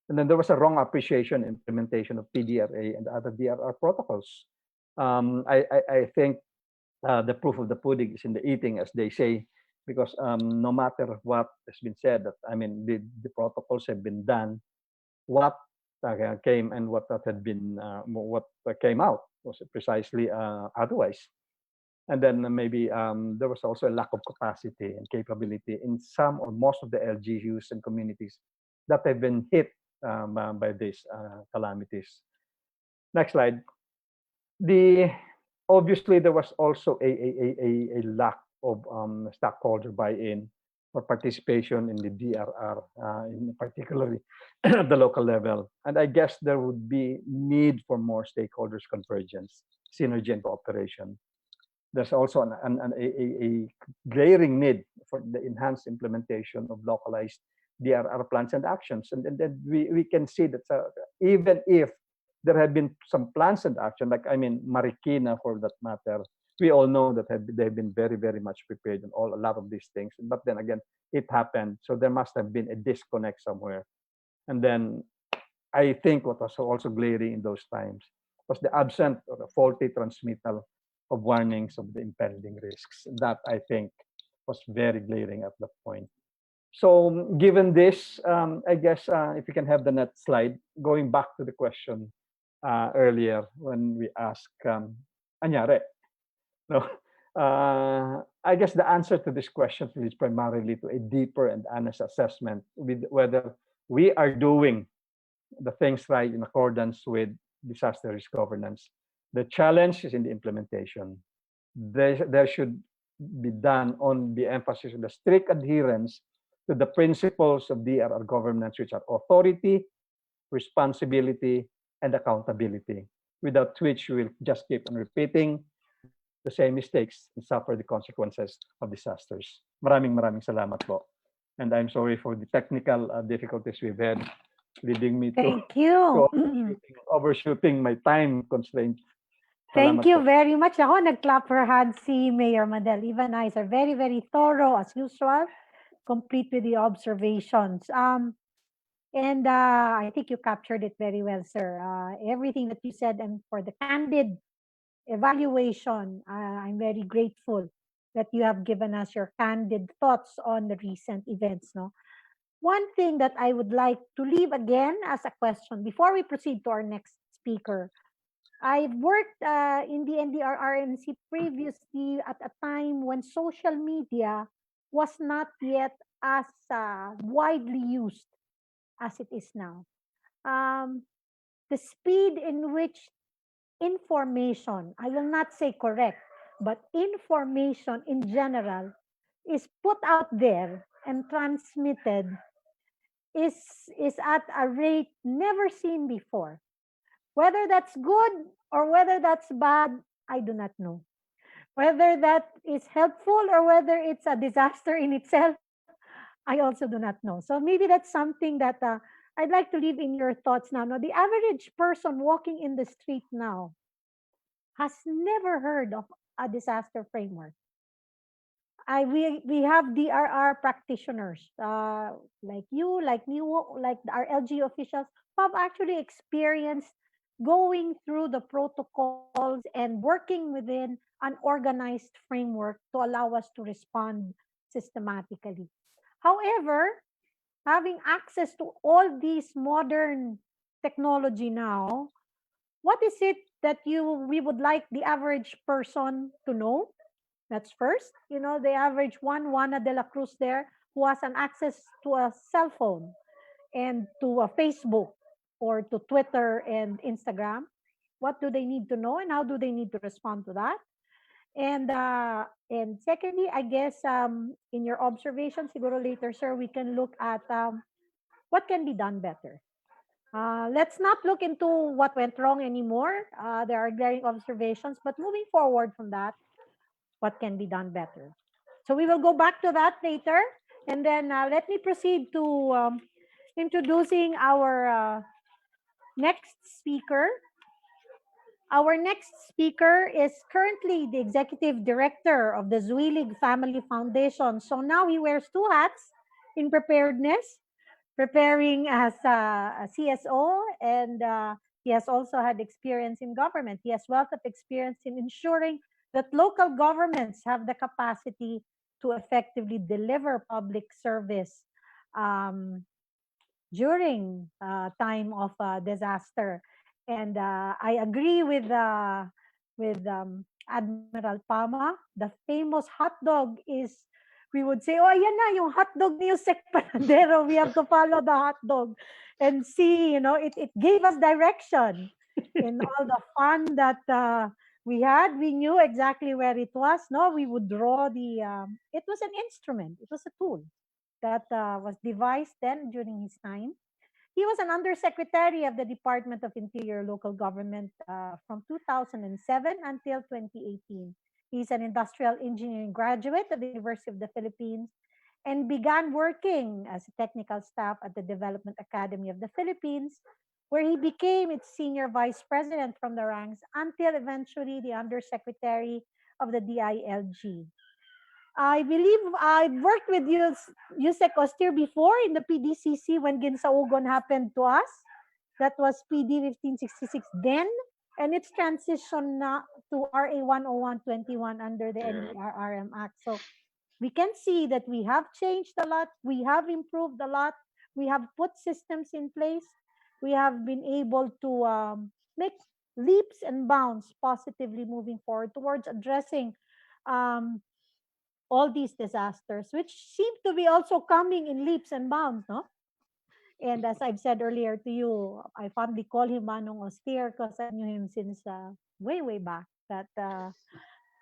And then there was a wrong appreciation and implementation of PDRA and other DRR protocols. I think the proof of the pudding is in the eating, as they say, because no matter what has been said, that I mean the protocols have been done, what came and what came out was precisely otherwise. And then maybe there was also a lack of capacity and capability in some or most of the LGUs and communities that have been hit by these calamities. Next slide. The Obviously there was also a lack of stockholder buy-in or participation in the DRR, in particularly at the local level. And I guess there would be need for more stakeholders convergence, synergy, and cooperation. There's also a glaring need for the enhanced implementation of localized DRR plans and actions. And then we can see that even if there have been some plans and action, like I mean Marikina for that matter, we all know that they've been very, very much prepared on a lot of these things. But then again, it happened. So there must have been a disconnect somewhere. And then I think what was also glaring in those times was the absent or the faulty transmittal of warnings of the impending risks. That I think was very glaring at that point. So given this, I guess if you can have the next slide, going back to the question earlier when we asked, anyari? No, I guess the answer to this question is primarily to a deeper and honest assessment with whether we are doing the things right in accordance with disaster risk governance. The challenge is in the implementation. There should be done on the emphasis on the strict adherence to the principles of DRR governance, which are authority, responsibility, and accountability, without which we will just keep on repeating the same mistakes and suffer the consequences of disasters. Maraming salamat po. And I'm sorry for the technical difficulties we've had, leading me to Thank you. overshooting my time constraints. Thank Salamat you po. very much. Ako, nag-clap her hand si Mayor Madel. Even eyes are very, very thorough as usual, complete with the observations. And I think you captured it very well, sir. Everything that you said, and for the candid evaluation, I'm very grateful that you have given us your candid thoughts on the recent events. No, one thing that I would like to leave again as a question before we proceed to our next speaker. I've worked in the NDRRMC previously at a time when social media was not yet as widely used as it is now. The speed in which information, I will not say correct, but information in general is put out there and transmitted is at a rate never seen before. Whether that's good or whether that's bad, I do not know. Whether that is helpful or whether it's a disaster in itself, I also do not know. So maybe that's something that I'd like to leave in your thoughts now. Now, the average person walking in the street now has never heard of a disaster framework. We have DRR practitioners like you, like me, like our LG officials who have actually experienced going through the protocols and working within an organized framework to allow us to respond systematically. However, having access to all these modern technology now, what is it that we would like the average person to know? That's first. The average Juana de la Cruz there, who has an access to a cell phone and to a Facebook or to Twitter and Instagram. What do they need to know and how do they need to respond to that? And secondly, I guess in your observations, siguro later, sir, we can look at what can be done better. Let's not look into what went wrong anymore. There are glaring observations, but moving forward from that, what can be done better? So we will go back to that later. And then let me proceed to introducing our next speaker. Our next speaker is currently the executive director of the Zuilig Family Foundation. So now he wears two hats in preparedness, preparing as a CSO, and he has also had experience in government. He has wealth of experience in ensuring that local governments have the capacity to effectively deliver public service during time of disaster. And I agree with Admiral Pama. The famous hot dog is, we would say, oh, yan na, yung hot dog ni Yusek Panadero. We have to follow the hot dog and see, it gave us direction. in all the fun that we had. We knew exactly where it was. No, we would draw the. It was an instrument. It was a tool that was devised then during his time. He was an undersecretary of the Department of Interior Local Government from 2007 until 2018. He's an industrial engineering graduate of the University of the Philippines and began working as a technical staff at the Development Academy of the Philippines, where he became its senior vice president from the ranks until eventually the undersecretary of the DILG. I believe I worked with Yusek Austir before in the PDCC when Ginsaugon happened to us. That was PD 1566 then, and it's transitioned now to RA 10121 under the NERRM Act. So we can see that we have changed a lot, we have improved a lot, we have put systems in place, we have been able to make leaps and bounds positively moving forward towards addressing um, all these disasters, which seem to be also coming in leaps and bounds, no? And as I've said earlier to you, I fondly call him Manong Austere because I knew him since way, way back. That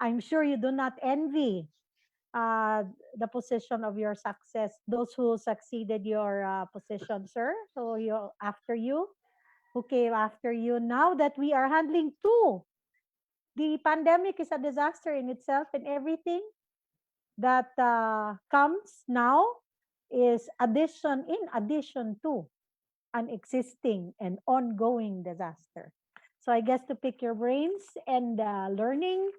I'm sure you do not envy the position of your success, those who succeeded your position, sir. So you after you, who came after you. Now that we are handling two, the pandemic is a disaster in itself, and everything that comes now is in addition to an existing and ongoing disaster. So I guess to pick your brains and learning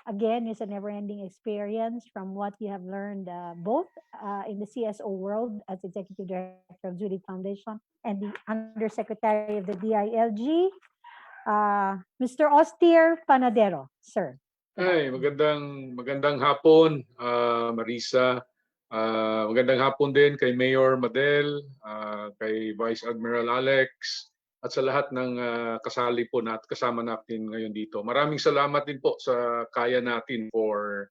again is a never-ending experience from what you have learned both in the CSO world as executive director of Zurich Foundation and the undersecretary of the DILG, Mr. Austir Panadero, sir. Ay, magandang hapon, Marisa. Magandang hapon din kay Mayor Madel, kay Vice Admiral Alex, at sa lahat ng kasali po kasama natin ngayon dito. Maraming salamat din po sa Kaya Natin for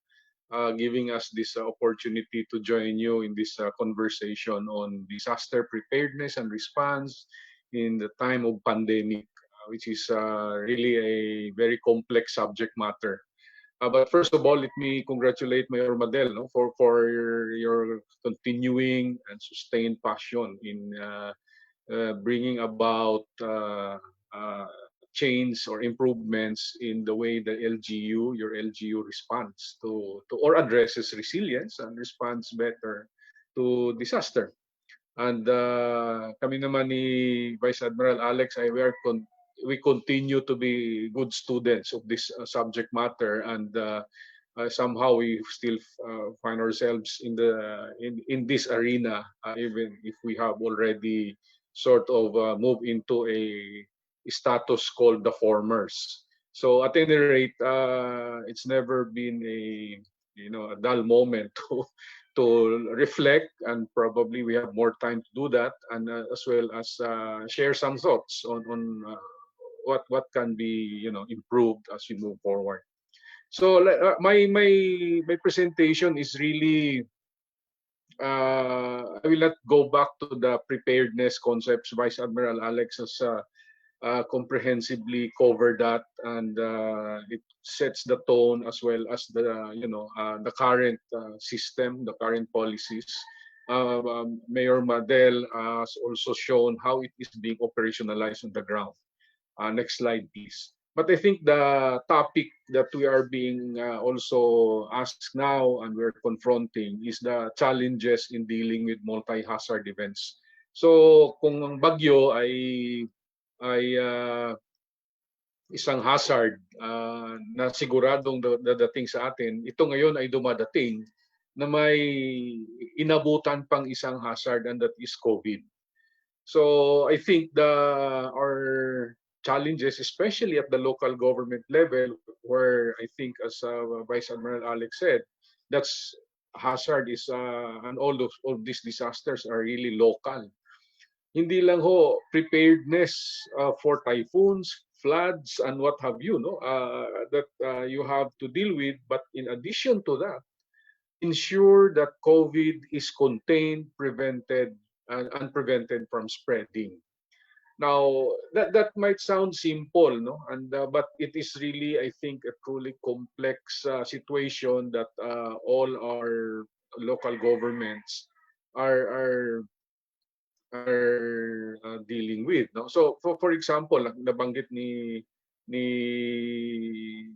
giving us this opportunity to join you in this conversation on disaster preparedness and response in the time of pandemic, which is really a very complex subject matter. But first of all, let me congratulate Mayor Madel, no, for your continuing and sustained passion in bringing about change or improvements in the way the your LGU responds to or addresses resilience and responds better to disaster. And kami naman ni Vice Admiral Alex, we continue to be good students of this subject matter, and somehow we still find ourselves in this arena, even if we have already sort of moved into a status called the formers. So at any rate, it's never been a dull moment to reflect, and probably we have more time to do that, and as well as share some thoughts on what can be improved as we move forward. So my presentation is really I will not go back to the preparedness concepts. Vice Admiral Alex has comprehensively covered that, and it sets the tone as well as the current system, the current policies. Mayor Madel has also shown how it is being operationalized on the ground. Next slide, please. But I think the topic that we are being also asked now and we're confronting is the challenges in dealing with multi-hazard events. So kung ang bagyo ay isang hazard na siguradong dadating sa atin, ito ngayon ay dumadating na may inabutan pang isang hazard, and that is COVID. So I think our challenges, especially at the local government level, where I think, as Vice Admiral Alex said, that's hazard is and all these disasters are really local. Hindi lang ho preparedness for typhoons, floods, and what have you, that you have to deal with, but in addition to that, ensure that COVID is contained, prevented, and prevented from spreading. Now, that might sound simple, no? But it is really, I think, a truly complex situation that all our local governments are dealing with, no? So for example, nabanggit ni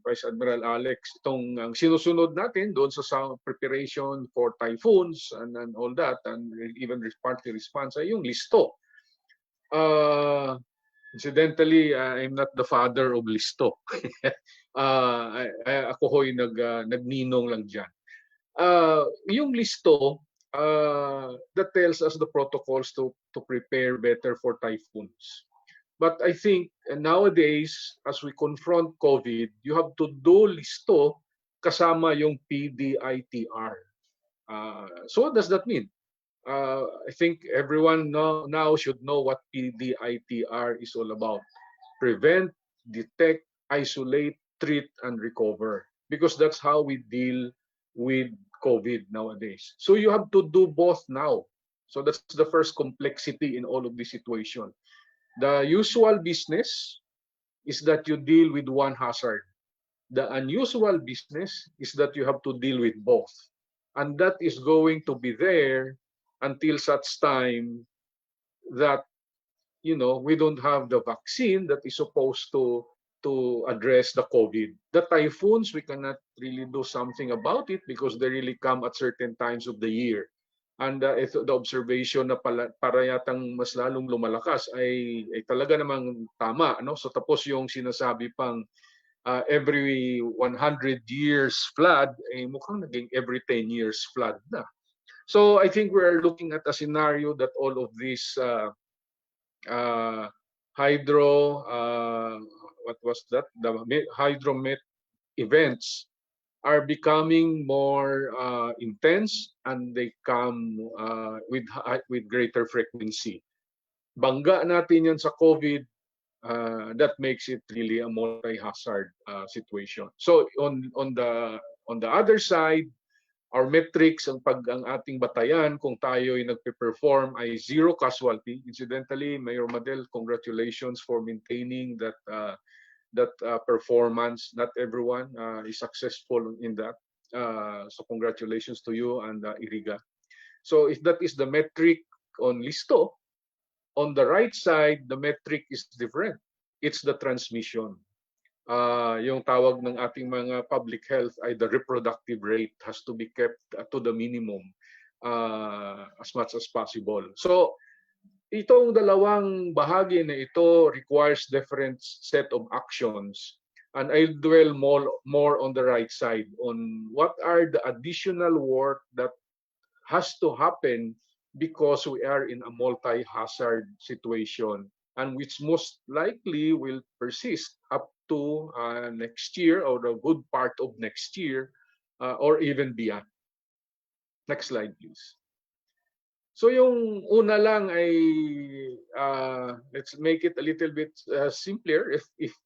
Vice Admiral Alex itong ang sinusunod natin doon sa preparation for typhoons and all that, and even party response ay yung listo. Incidentally, I'm not the father of listo. Ako ho'y nagninong lang dyan. Yung listo, that tells us the protocols to prepare better for typhoons. But I think nowadays, as we confront COVID, you have to do listo kasama yung PDITR. So what does that mean? I think everyone now should know what PDITR is all about. Prevent, detect, isolate, treat, and recover. Because that's how we deal with COVID nowadays. So you have to do both now. So that's the first complexity in all of this situation. The usual business is that you deal with one hazard. The unusual business is that you have to deal with both. And that is going to be there until such time that we don't have the vaccine that is supposed to address the COVID. The typhoons, we cannot really do something about it because they really come at certain times of the year. And the observation na para yatang mas lalong lumalakas ay talaga namang tama, no? So tapos yung sinasabi pang every 100 years flood, mukhang naging every 10 years flood na. So I think we're looking at a scenario that all of these the hydromet events are becoming more intense, and they come with greater frequency. Bangga natin yan sa COVID, that makes it really a multi-hazard situation. So on the other side, our metrics, ang ating batayan kung tayo ay nagpe-perform ay zero casualty. Incidentally, Mayor Madel, congratulations for maintaining that performance. Not everyone is successful in that. So congratulations to you and Iriga. So if that is the metric on listo, on the right side, the metric is different. It's the transmission. Yung tawag ng ating mga public health ay the reproductive rate has to be kept to the minimum as much as possible. So itong dalawang bahagi na ito requires different set of actions, and I'll dwell more on the right side on what are the additional work that has to happen because we are in a multi-hazard situation, and which most likely will persist up to next year or a good part of next year or even beyond. Next slide, please. So yung una lang ay let's make it a little bit simpler.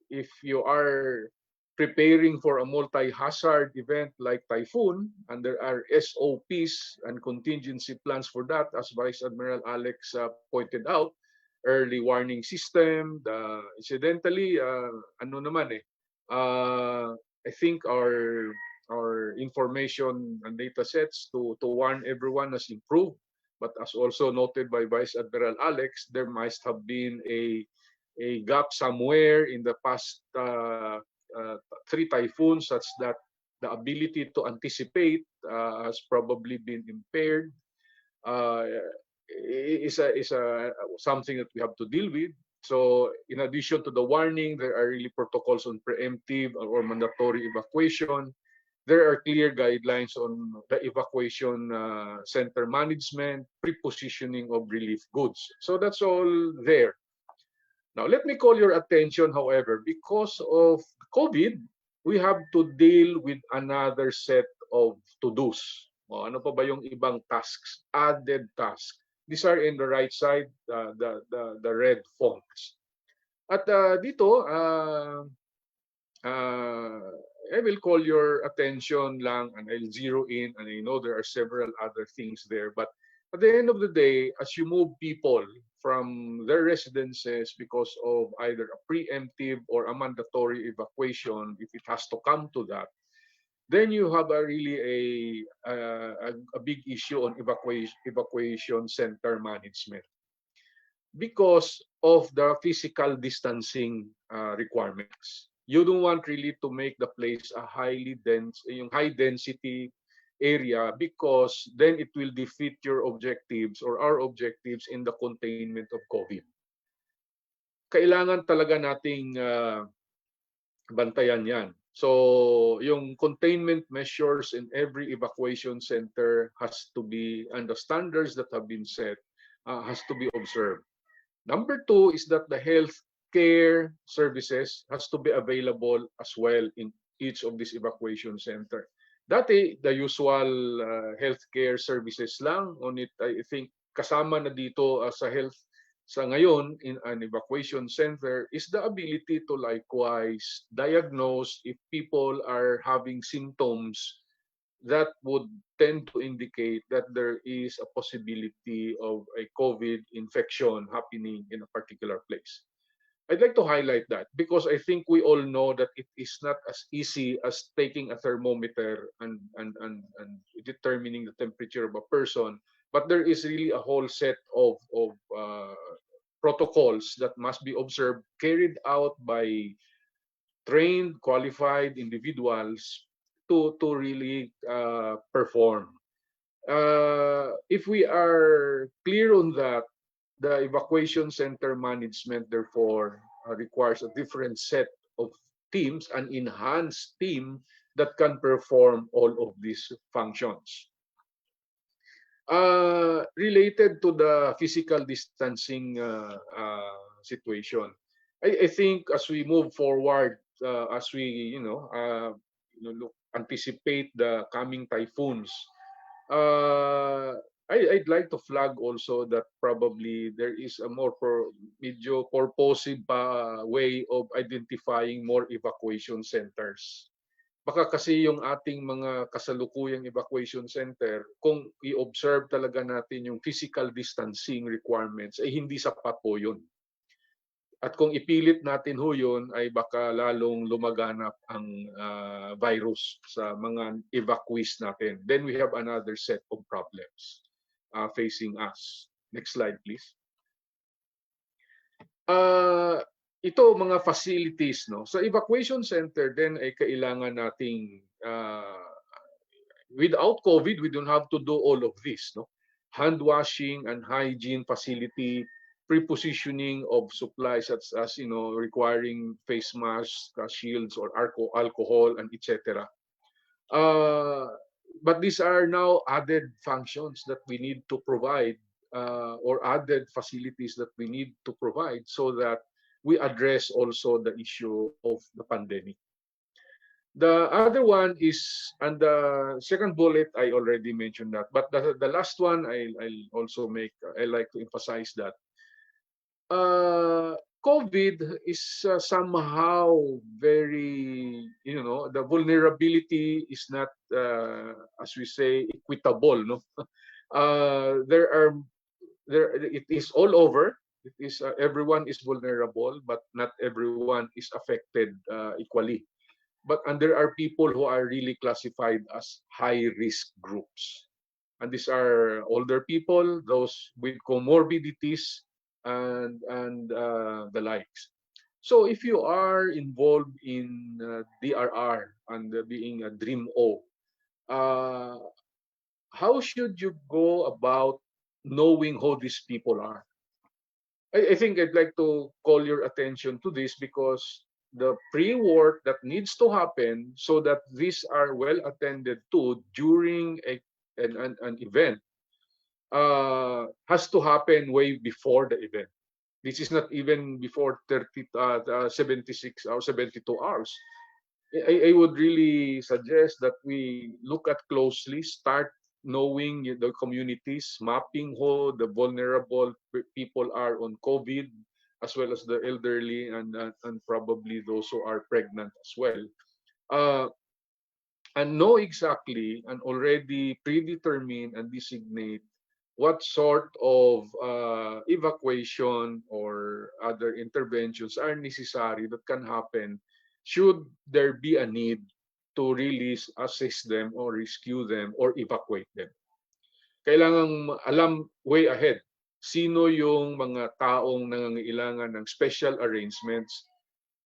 If you are preparing for a multi-hazard event like typhoon, and there are SOPs and contingency plans for that, as Vice Admiral Alex pointed out, early warning system, incidentally, I think our information and data sets to warn everyone has improved. But as also noted by Vice Admiral Alex, there must have been a gap somewhere in the past 3 typhoons, such that the ability to anticipate has probably been impaired. Is something that we have to deal with. So in addition to the warning, there are really protocols on preemptive or mandatory evacuation. There are clear guidelines on the evacuation center management, pre-positioning of relief goods. So that's all there. Now, let me call your attention, however, because of COVID, we have to deal with another set of to-dos. Ano pa ba yung ibang tasks, added tasks? These are in the right side, the red fonts. At dito, I will call your attention lang, and I'll zero in, and I know there are several other things there, but at the end of the day, as you move people from their residences because of either a preemptive or a mandatory evacuation, if it has to come to that, then you have a really a big issue on evacuation center management because of the physical distancing requirements. You don't want really to make the place a highly dense, yung high density area, because then it will defeat your objectives or our objectives in the containment of COVID. Kailangan talaga nating bantayan yan. So yung containment measures in every evacuation center has to be, and the standards that have been set has to be observed. Number two is that the health care services has to be available as well in each of these evacuation center. Dati, the usual healthcare services lang on it. I think kasama na dito sa health sa ngayon in an evacuation center is the ability to likewise diagnose if people are having symptoms that would tend to indicate that there is a possibility of a COVID infection happening in a particular place. I'd like to highlight that because I think we all know that it is not as easy as taking a thermometer and determining the temperature of a person, but there is really a whole set of protocols that must be observed, carried out by trained, qualified individuals to really perform. If we are clear on that, the evacuation center management, therefore, requires a different set of teams, an enhanced team that can perform all of these functions. Related to the physical distancing situation, I think as we move forward, as we anticipate the coming typhoons, I'd like to flag also that probably there is a more medyo purposive way of identifying more evacuation centers. Baka kasi yung ating mga kasalukuyang evacuation center, kung i-observe talaga natin yung physical distancing requirements, ay hindi sapat po yun. At kung ipilit natin ho yun, ay baka lalong lumaganap ang virus sa mga evacuees natin. Then we have another set of problems facing us. Next slide, please. Ito mga facilities, no. Sa evacuation center then ay kailangan nating without COVID we don't have to do all of this, no. Hand washing and hygiene facility, prepositioning of supplies such as requiring face masks, shields or alcohol and etc. But these are now added functions that we need to provide or added facilities that we need to provide so that we address also the issue of the pandemic. The other one is, and the second bullet, I already mentioned that, but the last one, I'll also I like to emphasize that COVID is somehow very, the vulnerability is not, as we say, equitable. No, it is all over. It is everyone is vulnerable, but not everyone is affected equally. And there are people who are really classified as high-risk groups, and these are older people, those with comorbidities, and the likes. So if you are involved in DRR and being a Dream O, how should you go about knowing who these people are? I think I'd like to call your attention to this because the pre-work that needs to happen so that these are well attended to during an event has to happen way before the event. This is not even before 76 or 72 hours. I would really suggest that we look at closely, start knowing the communities, mapping who the vulnerable people are on COVID, as well as the elderly and probably those who are pregnant as well. And know exactly and already predetermine and designate what sort of evacuation or other interventions are necessary that can happen should there be a need to really assist them or rescue them or evacuate them. Kailangang alam way ahead sino yung mga taong nangangailangan ng special arrangements,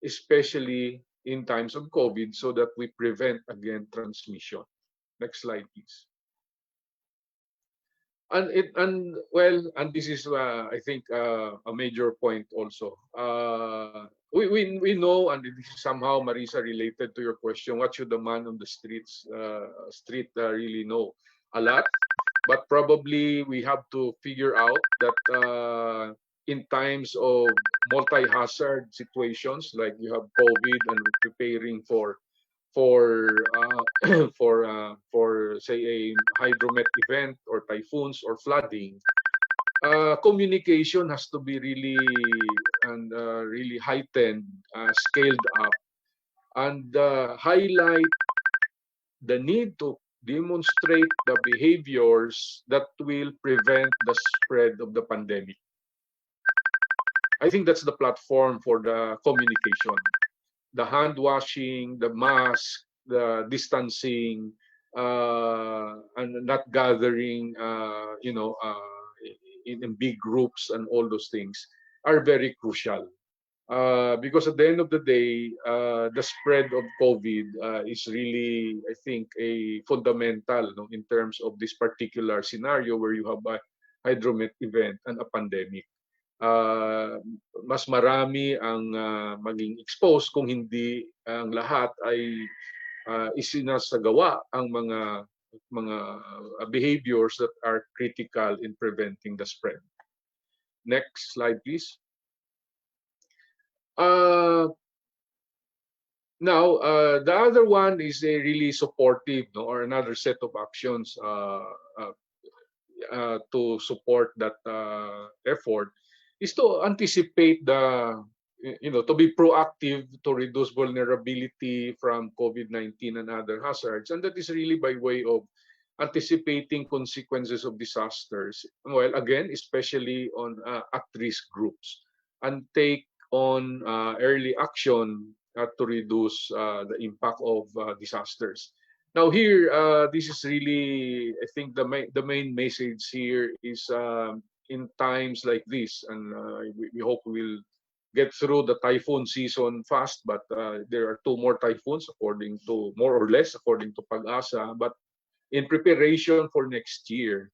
especially in times of COVID, so that we prevent again transmission. Next slide, please. And this is I think a major point also. We know, and this is somehow, Marisa, related to your question, what should the man on the street really know? A lot, but probably we have to figure out that in times of multi-hazard situations, like you have COVID and preparing for for say a hydromet event or typhoons or flooding, communication has to be really heightened, scaled up, and highlight the need to demonstrate the behaviors that will prevent the spread of the pandemic. I think that's the platform for the communication. The hand washing, the mask, the distancing, and not gathering, in big groups, and all those things are very crucial. Because at the end of the day, the spread of COVID is really, I think, a fundamental, no, in terms of this particular scenario where you have a hydromet event and a pandemic. Mas marami ang maging exposed kung hindi ang lahat ay isinasagawa ang mga behaviors that are critical in preventing the spread. Next slide, please. Now, the other one is a really supportive, no, or another set of actions to support that effort, is to anticipate to be proactive to reduce vulnerability from COVID-19 and other hazards. And that is really by way of anticipating consequences of disasters. Well, again, especially on at-risk groups, and take on early action to reduce the impact of disasters. Now here, this is really, I think, the main message here is in times like this, and we hope we'll get through the typhoon season fast, but there are 2 more typhoons, according to, more or less, according to Pag-asa. But in preparation for next year,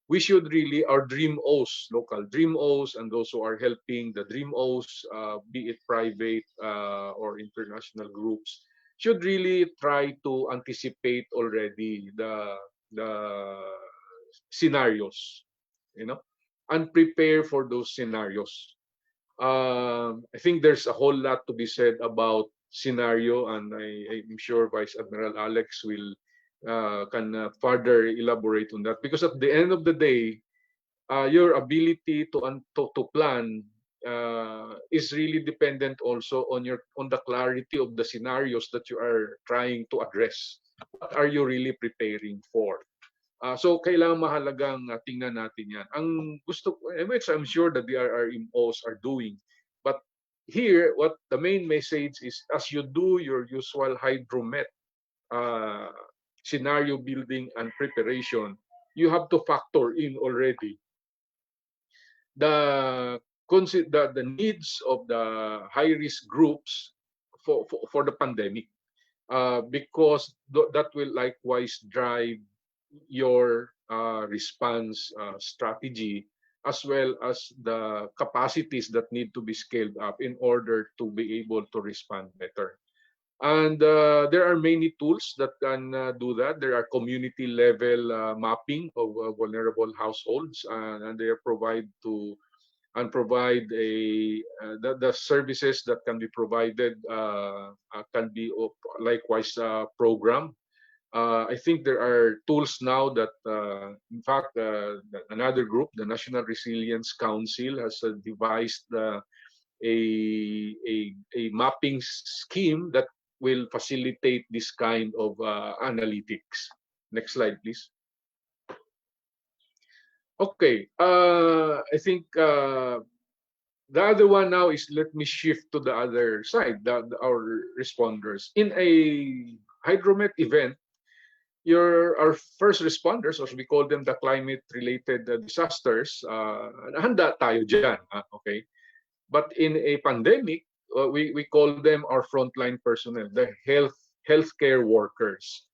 we should really, our Dream O's, local Dream O's, and those who are helping the Dream O's, be it private or international groups, should really try to anticipate already the scenarios, and prepare for those scenarios. I think there's a whole lot to be said about scenario, and I'm sure Vice Admiral Alex will can further elaborate on that, because at the end of the day, your ability to plan is really dependent also on the clarity of the scenarios that you are trying to address. What are you really preparing for? So kailangan mahalagang tingnan natin yan. Ang gusto, which I'm sure the DRRMOs are doing, but here, what the main message is, as you do your usual hydromet scenario building and preparation, you have to factor in already the needs of the high-risk groups for the pandemic, because that will likewise drive your response strategy, as well as the capacities that need to be scaled up in order to be able to respond better. And there are many tools that can do that. There are community level mapping of vulnerable households, and they provide the services that can be provided can be likewise programmed. I think there are tools now that, in fact, another group, the National Resilience Council, has devised a mapping scheme that will facilitate this kind of analytics. Next slide, please. Okay. I think the other one now is, let me shift to the other side, our responders. In a hydromet event, our first responders, or we call them the climate-related disasters, handa tayo dyan, okay? But in a pandemic, we call them our frontline personnel, the healthcare workers.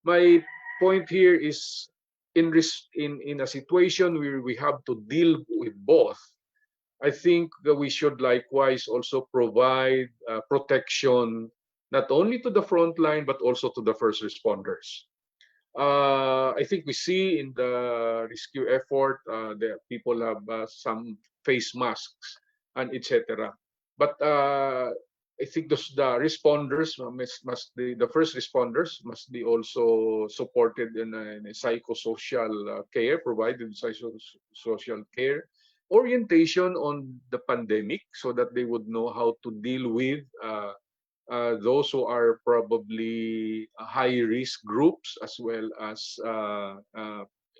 My point here is, in a situation where we have to deal with both, I think that we should likewise also provide protection not only to the front line but also to the first responders. I think we see in the rescue effort that people have some face masks and etc. But I think the responders must be, the first responders must be also supported in a psychosocial care, provided psychosocial care, orientation on the pandemic so that they would know how to deal with those who are probably high risk groups, as well as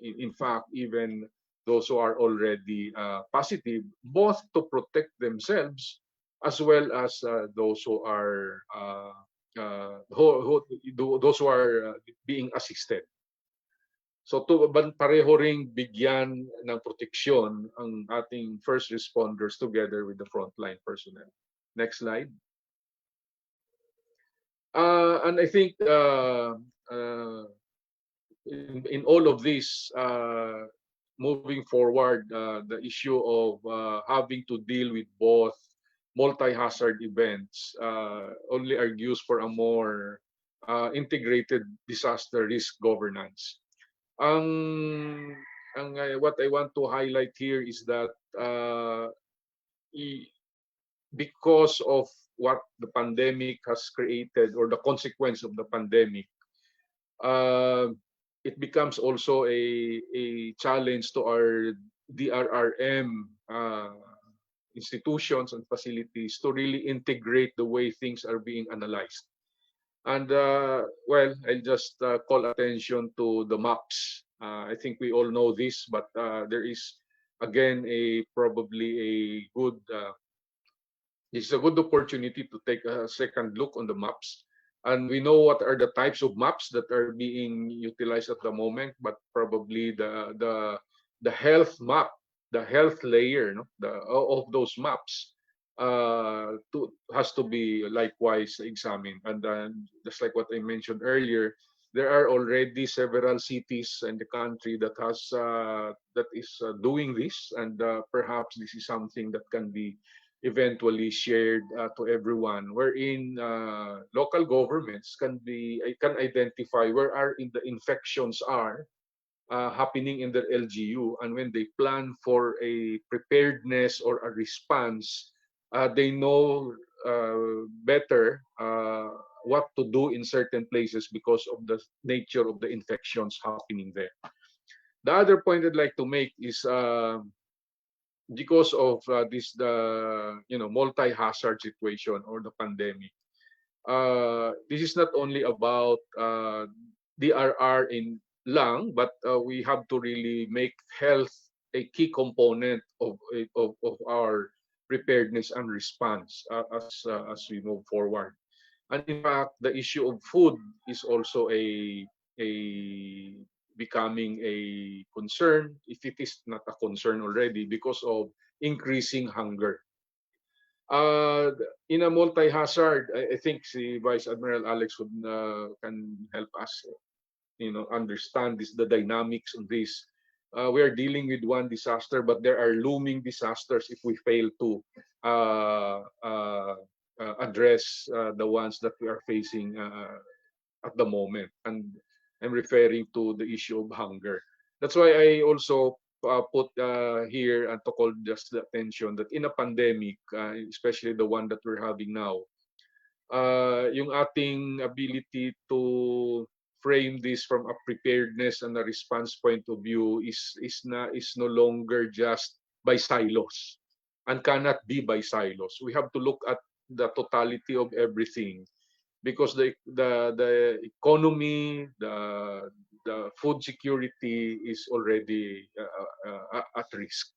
in fact even those who are already positive, both to protect themselves as well as those who are those who are being assisted. So pareho ring bigyan ng proteksyon ang ating first responders together with the frontline personnel. Next slide. And I think in all of this, moving forward, the issue of having to deal with both multi-hazard events only argues for a more integrated disaster risk governance. What I want to highlight here is that because of what the pandemic has created, or the consequence of the pandemic, it becomes also a challenge to our DRRM institutions and facilities to really integrate the way things are being analyzed. And well, I'll just call attention to the maps. I think we all know this, but there is again probably a good this is a good opportunity to take a second look on the maps. And we know what are the types of maps that are being utilized at the moment, but probably the health map, the health layer, no, of those maps has to be likewise examined. And just like what I mentioned earlier, there are already several cities in the country that is doing this, and perhaps this is something that can be eventually shared to everyone, wherein local governments can identify where the infections are happening in their LGU, and when they plan for a preparedness or a response, they know better what to do in certain places because of the nature of the infections happening there. The other point I'd like to make is because of the multi-hazard situation or the pandemic. This is not only about DRR in lang, but we have to really make health a key component of our preparedness and response as we move forward. And in fact, the issue of food is also becoming a concern, if it is not a concern already, because of increasing hunger. In a multi-hazard, I think si Vice Admiral Alex can help us, understand the dynamics of this. We are dealing with one disaster, but there are looming disasters if we fail to address the ones that we are facing at the moment. And I'm referring to the issue of hunger. That's why I also put here and to call just the attention that in a pandemic, especially the one that we're having now, yung ating ability to frame this from a preparedness and a response point of view is no longer just by silos, and cannot be by silos. We have to look at the totality of everything, because the economy, the food security is already at risk.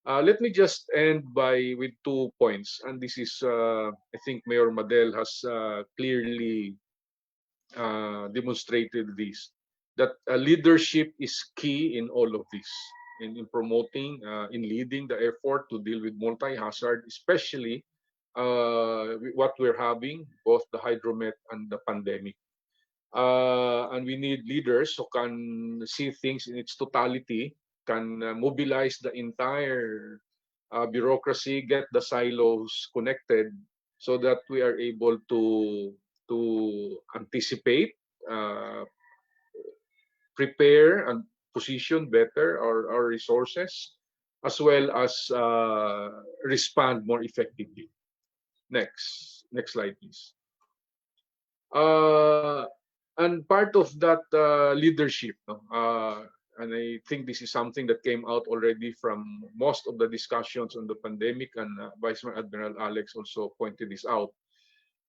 Let me just end with 2 points, and this is, I think Mayor Madel has clearly demonstrated this, that leadership is key in all of this, in promoting, in leading the effort to deal with multi-hazard, especially what we're having, both the hydromet and the pandemic. And we need leaders who can see things in its totality, can mobilize the entire bureaucracy, get the silos connected, so that we are able to anticipate, uh, prepare, and position better our resources, as well as respond more effectively. Next slide, please. And part of that leadership, no? And I think this is something that came out already from most of the discussions on the pandemic, and Vice Admiral Alex also pointed this out.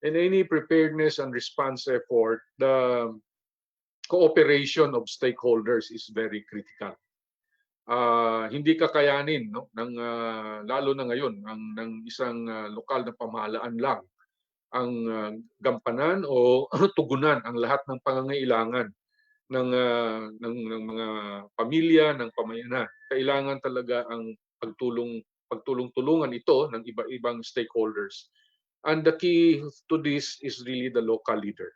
In any preparedness and response effort, the cooperation of stakeholders is very critical. Hindi kakayanin, no, ng lalo na ngayon ng isang lokal na pamahalaan lang ang gampanan o tugunan ang lahat ng pangangailangan ng mga pamilya, ng pamayanan. Kailangan talaga ang pagtulong-tulungan ito ng iba-ibang stakeholders. And the key to this is really the local leader.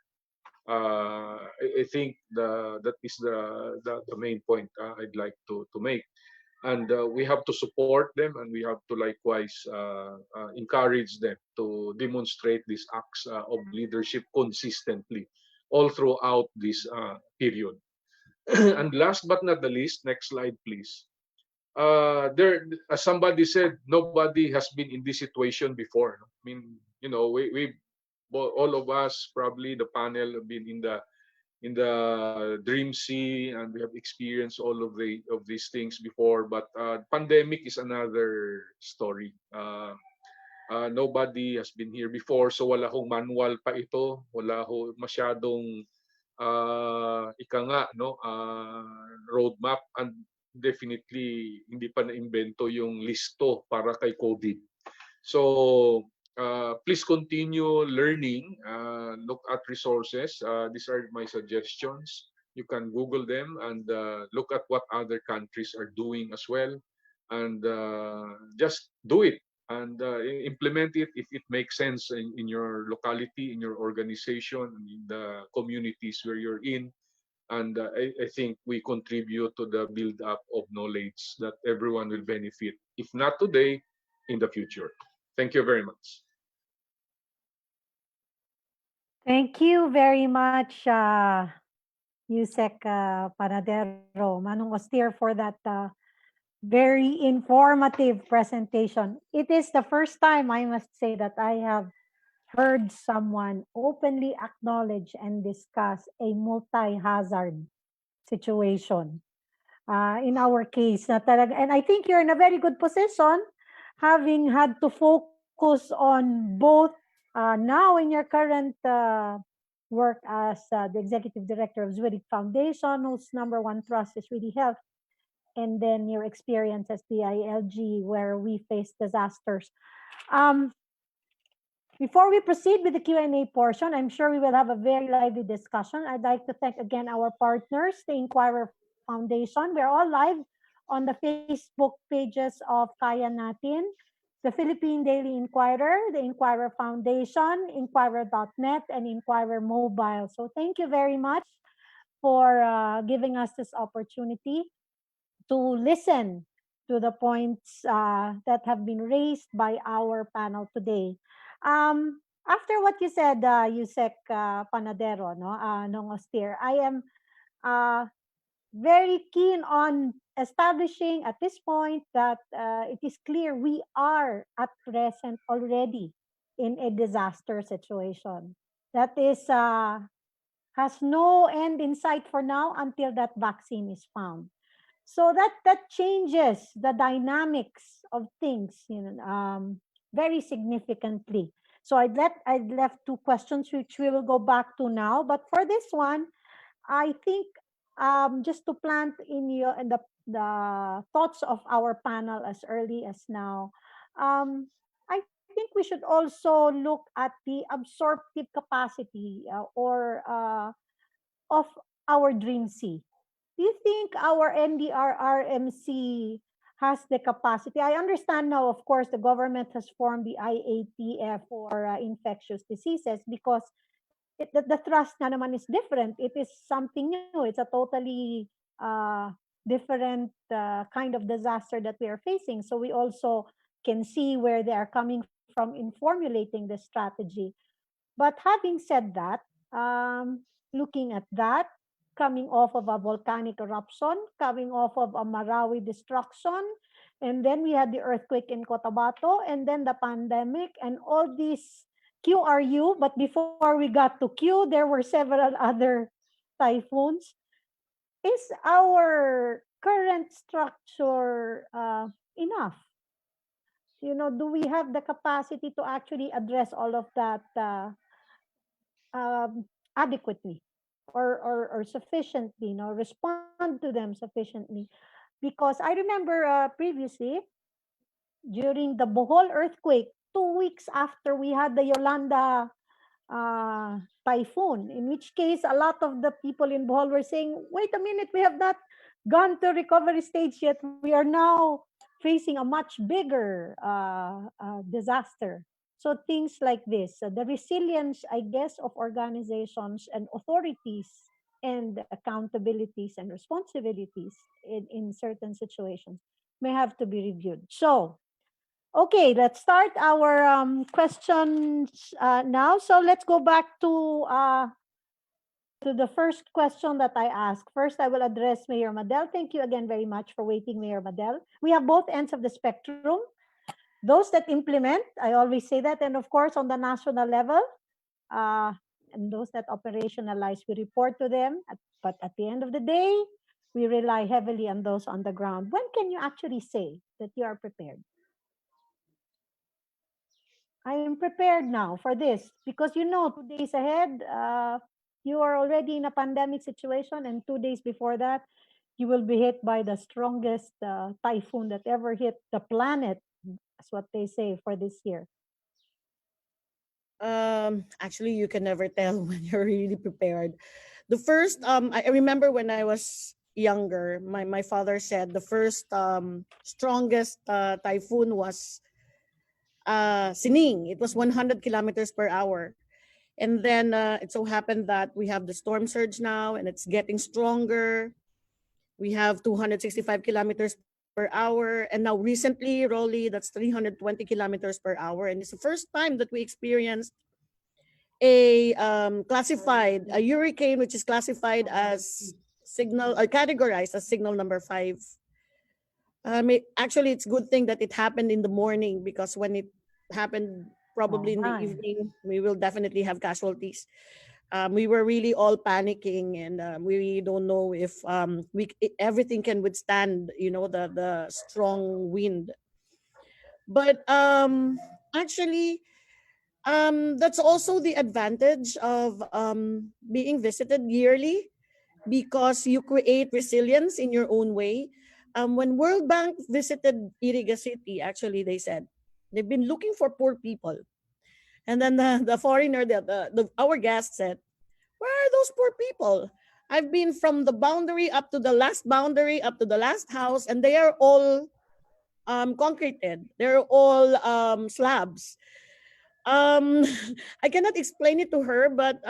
I think that is the main point I'd like to make. And we have to support them, and we have to likewise encourage them to demonstrate these acts of leadership consistently all throughout this period. And last but not the least, next slide, please. There, as somebody said, nobody has been in this situation before. I mean, you know, we all of us, probably the panel, have been in the dream sea, and we have experienced all of these things before. But pandemic is another story. Nobody has been here before, so wala hong manual pa ito, wala ho masyadong ika nga, no, roadmap, and definitely hindi pa na-imbento yung listo para kay COVID. So please continue learning, look at resources. These are my suggestions. You can Google them and look at what other countries are doing as well, and just do it and implement it if it makes sense in your locality, in your organization, in the communities where you're in. And I think we contribute to the build-up of knowledge that everyone will benefit, if not today, in the future. Thank you very much. Thank you very much, Yusek Panadero, Manong Austere, for that very informative presentation. It is the first time, I must say, that I have heard someone openly acknowledge and discuss a multi-hazard situation. In our case, na talaga, and I think you're in a very good position, having had to focus on both now in your current work as the executive director of Zurich Foundation, whose number one thrust is really health, and then your experience as DILG, where we face disasters. Before we proceed with the Q&A portion, I'm sure we will have a very lively discussion. I'd like to thank again our partners, the Inquirer Foundation. We're all live on the Facebook pages of Kaya Natin, the Philippine Daily Inquirer, the Inquirer Foundation, Inquirer.net, and Inquirer Mobile. So thank you very much for giving us this opportunity to listen to the points that have been raised by our panel today. After what you said, Yusek Panadero, no, Nong Austere, I am very keen on establishing at this point that it is clear we are at present already in a disaster situation that is has no end in sight for now until that vaccine is found. So that changes the dynamics of things, you know, very significantly. So I'd left two questions which we will go back to now. But for this one, I think just to plant in you and the thoughts of our panel as early as now, I think we should also look at the absorptive capacity of our Dream Sea. Do you think our NDRRMC has the capacity? I understand now, of course, the government has formed the IATF for infectious diseases because the thrust na naman is different. It is something new. It's a totally different kind of disaster that we are facing. So we also can see where they are coming from in formulating the strategy. But having said that, looking at that, coming off of a volcanic eruption, coming off of a Marawi destruction, and then we had the earthquake in Cotabato, and then the pandemic, and all these QRU. But before we got to Q, there were several other typhoons. Is our current structure enough? Do we have the capacity to actually address all of that adequately or sufficiently, respond to them sufficiently? Because I remember previously, during the Bohol earthquake, 2 weeks after we had the Yolanda typhoon, in which case a lot of the people in Bohol were saying, wait a minute, we have not gone to recovery stage yet. We are now facing a much bigger disaster. So things like this, the resilience, I guess, of organizations and authorities and accountabilities and responsibilities in certain situations may have to be reviewed. So, okay, let's start our questions now. So let's go back to the first question that I asked. First, I will address Mayor Madel. Thank you again very much for waiting, Mayor Madel. We have both ends of the spectrum. Those that implement, I always say that, and of course on the national level, and those that operationalize, we report to them. But at the end of the day, we rely heavily on those on the ground. When can you actually say that you are prepared? I am prepared now for this because 2 days ahead, you are already in a pandemic situation, and 2 days before that, you will be hit by the strongest typhoon that ever hit the planet. That's what they say for this year. Actually, you can never tell when you're really prepared. The first, I remember when I was younger, my father said the first strongest typhoon was Sining. It was 100 kilometers per hour. And then it so happened that we have the storm surge now, and it's getting stronger. We have 265 kilometers per hour. And now recently, Rolly, that's 320 kilometers per hour. And it's the first time that we experienced a hurricane, which is classified as signal or categorized as signal number 5. Actually, it's a good thing that it happened in the morning, because when it happened probably in the evening, we will definitely have casualties. We were really all panicking, and we really don't know if everything can withstand, the strong wind. But actually, that's also the advantage of being visited yearly, because you create resilience in your own way. When World Bank visited Iriga City, actually, they said they've been looking for poor people. And then the foreigner, our guest said, where are those poor people? I've been from the boundary up to the last boundary, up to the last house, and they are all concreted. They're all slabs. I cannot explain it to her, but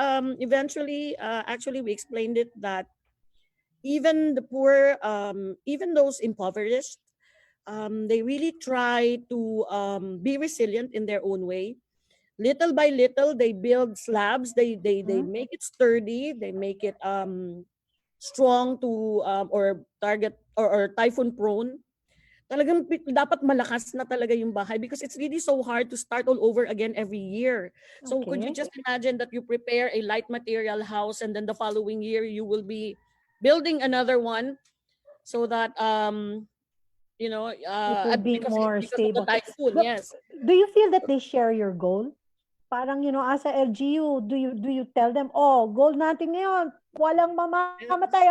eventually, actually, we explained it that even the poor, even those impoverished, they really try to be resilient in their own way. Little by little, they build slabs. They make it sturdy. They make it strong to or target or typhoon prone. Talagang dapat malakas na talaga yung bahay, because it's really so hard to start all over again every year. So could you just imagine that you prepare a light material house, and then the following year you will be building another one, so that it will be more because stable. of the typhoon. Yes. Do you feel that they share your goal? parang, as a LGU, do you tell them, oh, goal natin ngayon, walang mamamatay,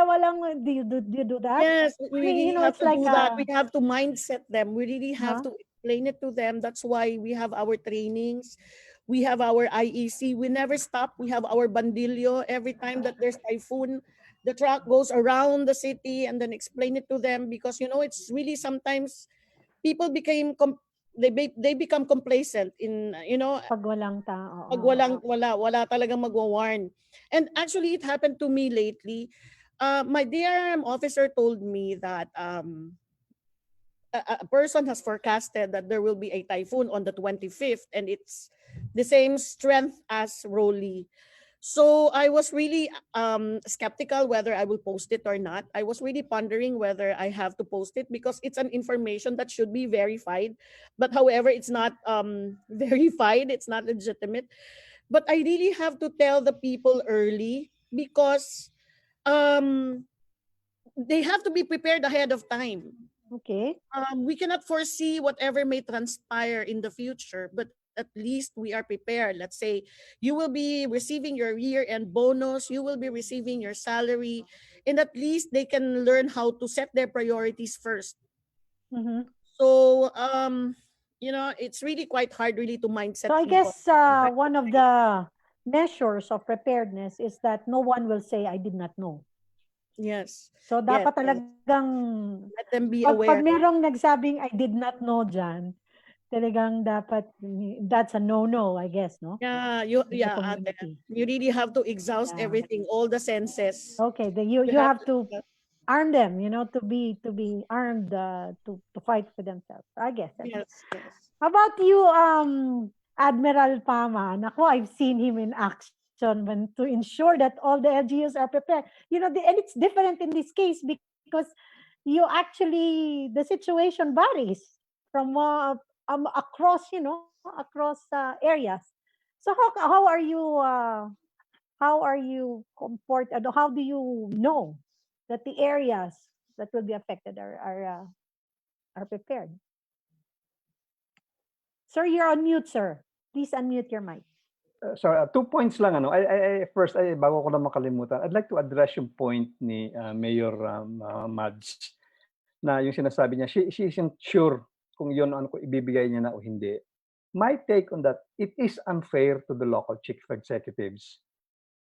do you do that? Yes, I we mean, really have it's to like do that. We have to mindset them. We really have Huh? to explain it to them. That's why we have our trainings. We have our IEC. We never stop. We have our bandillo. Every time that there's typhoon, the truck goes around the city and then explain it to them, because it's really sometimes people they become complacent in pag walang tao. pag Oo. wala talagang magwa-warn. And actually, it happened to me lately. My DRM officer told me that a person has forecasted that there will be a typhoon on the 25th, and it's the same strength as Rolly. So I was really skeptical whether I will post it or not. I was really pondering whether I have to post it, because it's an information that should be verified. But however, it's not verified. It's not legitimate. But I really have to tell the people early, because they have to be prepared ahead of time. Okay. We cannot foresee whatever may transpire in the future, but at least we are prepared. Let's say you will be receiving your year-end bonus, you will be receiving your salary, and at least they can learn how to set their priorities first. Mhm. So, it's really quite hard really to mindset So I people. guess one of the measures of preparedness is that no one will say, I did not know. Yes. So Yes, dapat yes. talagang, Let them be pag aware. merong nagsabing, I did not know dyan, talagang dapat, that's a no-no, I guess, no? Yeah, In the Ate, community. you really have to exhaust Yeah. everything, all the senses. Okay, you have to arm them, to be armed to fight for themselves. I guess. Yes, yes. How about you, Admiral Pama? Nako, I've seen him in action to ensure that all the LGUs are prepared. And it's different in this case because the situation varies from across, across areas. So how are you comforted? How do you know that the areas that will be affected are prepared? Sir, you're on mute, sir. Please unmute your mic. Sorry, 2 points lang ano. First, bago ko na makalimutan, I'd like to address yung point ni Mayor Mads, na yung sinasabi niya, she isn't sure kung yun ano ko ibibigay niya na o hindi. My take on that, it is unfair to the local chief executives.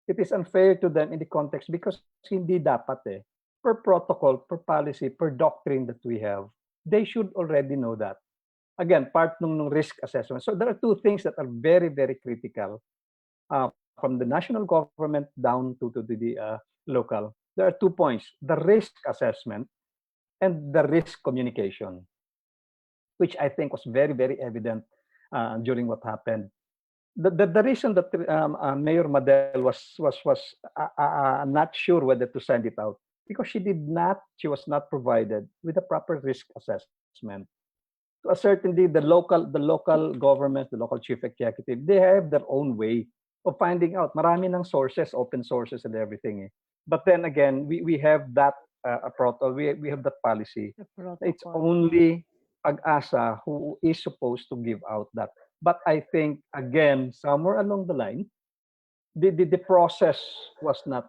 It is unfair to them in the context because hindi dapat per protocol, per policy, per doctrine that we have, they should already know that. Again, part nung risk assessment. So there are two things that are very, very critical from the national government down to the local. There are 2 points, the risk assessment and the risk communication, which I think was very, very evident during what happened. The reason that Mayor Madel was not sure whether to send it out, because she was not provided with a proper risk assessment. Certainly the local government, the local chief executive, they have their own way of finding out. Marami ng sources, open sources and everything. But then again, we have that protocol, we have that policy. It's only Pag-asa who is supposed to give out that. But I think, again, somewhere along the line, the process was not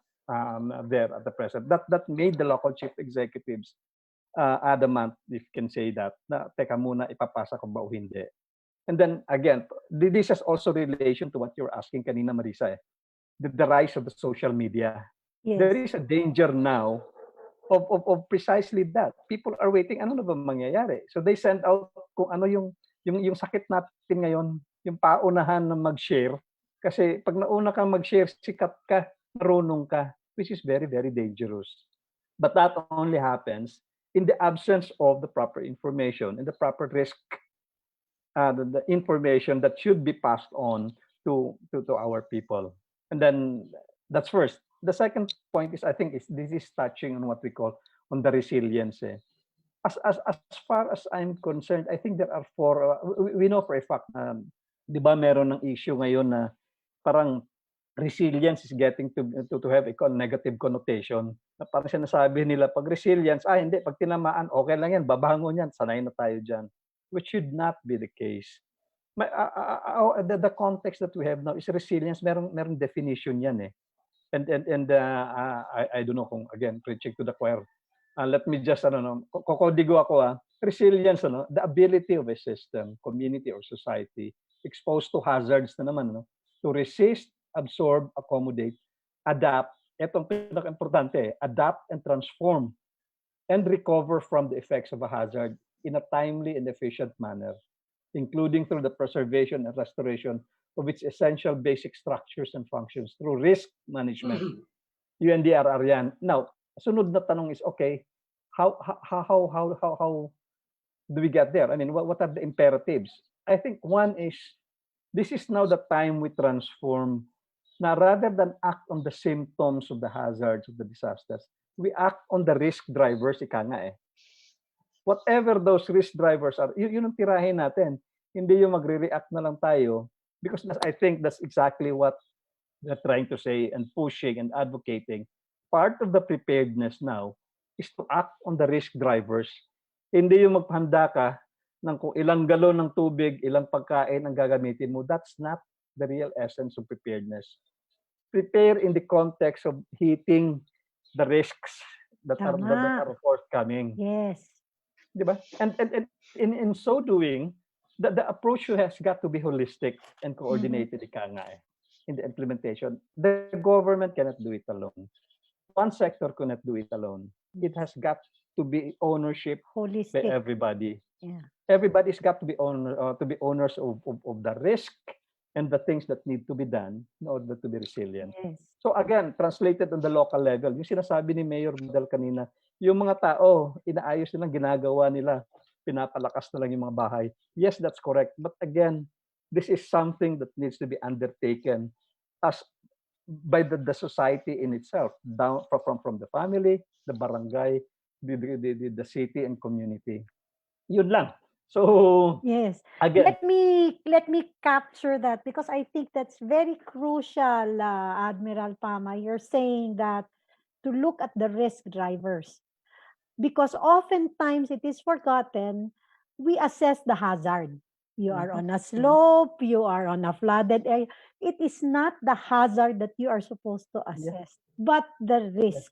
there at the present. That made the local chief executives adamant, if you can say that, na teka muna, ipapasa ko ba o hindi. And then again, this has also relation to what you're asking kanina, Marisa, the rise of the social media. Yes. There is a danger now of precisely that. People are waiting, ano na ba mangyayari? So they send out kung ano yung sakit natin ngayon, yung paunahan na mag-share. Kasi pag nauna kang mag-share, sikat ka, marunong ka, which is very, very dangerous. But that only happens in the absence of the proper information and the proper risk, the information that should be passed on to our people. And then that's first. The second point is, I think, this is touching on what we call on the resilience. As far as I'm concerned, I think there are four. We know for a fact, di ba meron ng issue ngayon na parang resilience is getting to have a negative connotation. Na parang sinasabi nila, pag resilience, hindi, pag tinamaan, okay lang yan, babangon yan, sanay na tayo dyan. Which should not be the case. The context that we have now is resilience. Merong definition yan eh. And I don't know kung, again, preaching to the choir. Let me just, kokodigo ako resilience, the ability of a system, community or society exposed to hazards na naman, to resist, absorb, accommodate, adapt, etong pinaka-importante, adapt and transform and recover from the effects of a hazard in a timely and efficient manner, including through the preservation and restoration of its essential basic structures and functions through risk management. UNDRR yan. Now, sunod na tanong is, okay, how do we get there? I mean, what are the imperatives? I think one is, this is now the time we transform, na rather than act on the symptoms of the hazards, of the disasters, we act on the risk drivers, ika nga eh. Whatever those risk drivers are, yun ang tirahin natin. Hindi yung magre-react na lang tayo, because I think that's exactly what they're trying to say and pushing and advocating. Part of the preparedness now is to act on the risk drivers. Hindi yung magpahanda ka ng kung ilang galon ng tubig, ilang pagkain ang gagamitin mo. That's not the real essence of preparedness. Prepare in the context of hitting the risks that are forthcoming. Yes. Diba? And in so doing, the approach has got to be holistic and coordinated, ika nga eh, in the implementation. The government cannot do it alone. One sector cannot do it alone. It has got to be ownership Holistic. by everybody. Yeah. Everybody's got to be owners of the risk and the things that need to be done in order to be resilient. Yes. So again, translated on the local level, yung sinasabi ni Mayor Vidal kanina, yung mga tao, inaayos nilang ginagawa nila, pinapalakas na lang yung mga bahay. Yes, that's correct. But again, this is something that needs to be undertaken as by the society in itself, down from the family, the barangay, the city and community. Yun lang. So Yes. again, Let me capture that, because I think that's very crucial, Admiral Pama. You're saying that to look at the risk drivers, because oftentimes it is forgotten. We assess the hazard. You are on a slope, you are on a flooded area. It is not the hazard that you are supposed to assess, but the risk.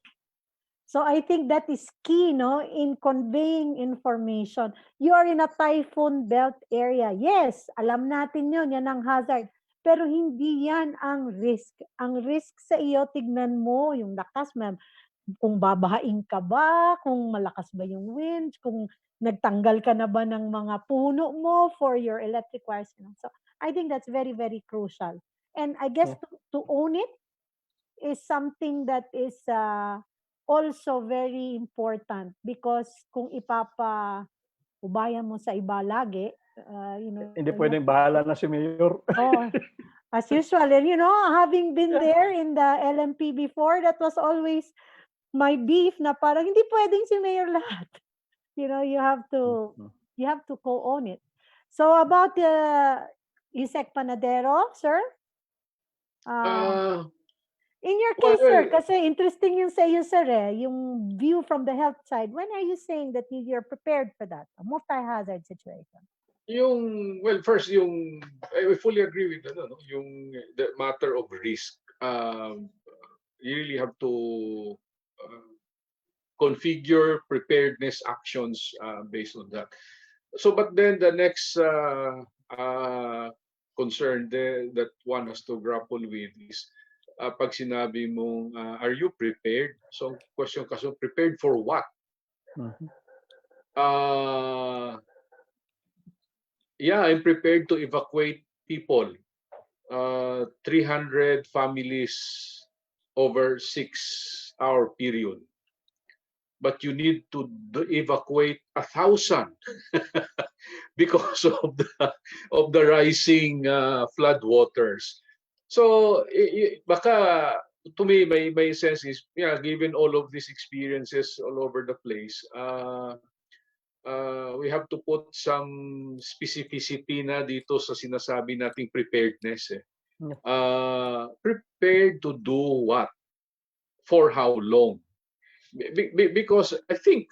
So I think that is key, no, in conveying information. You are in a typhoon belt area. Yes, alam natin yun, yan ang hazard. Pero hindi yan ang risk. Ang risk sa iyo, tignan mo yung lakas, ma'am. Kung babahain ka ba, kung malakas ba yung winds, kung nagtanggal ka na ba ng mga puno mo for your electric wires. So I think that's very, very crucial. And I guess to own it is something that is also very important, because kung ubaya mo sa iba lagi, hindi pwedeng bahala na si Mayor. Oh, as usual, and having been there in the LMP before, that was always my beef, na parang hindi pwedeng si Mayor lahat. You have to co-own it. So about Yusek Panadero, sir? In your case, sir, kasi interesting yung sa iyo, sir, yung view from the health side. When are you saying that you're prepared for that, a multi-hazard situation? First, I fully agree with the matter of risk. You really have to configure preparedness actions based on that. So, but then the next concern that one has to grapple with is, pag sinabi mong, are you prepared? So, question ka, so prepared for what? Yeah, I'm prepared to evacuate people. 300 families over 6-hour period. But you need to evacuate 1,000 because of the rising flood waters. So, baka to me, my sense is, given all of these experiences all over the place, we have to put some specificity na dito sa sinasabi nating preparedness. Prepared to do what? For how long? Because I think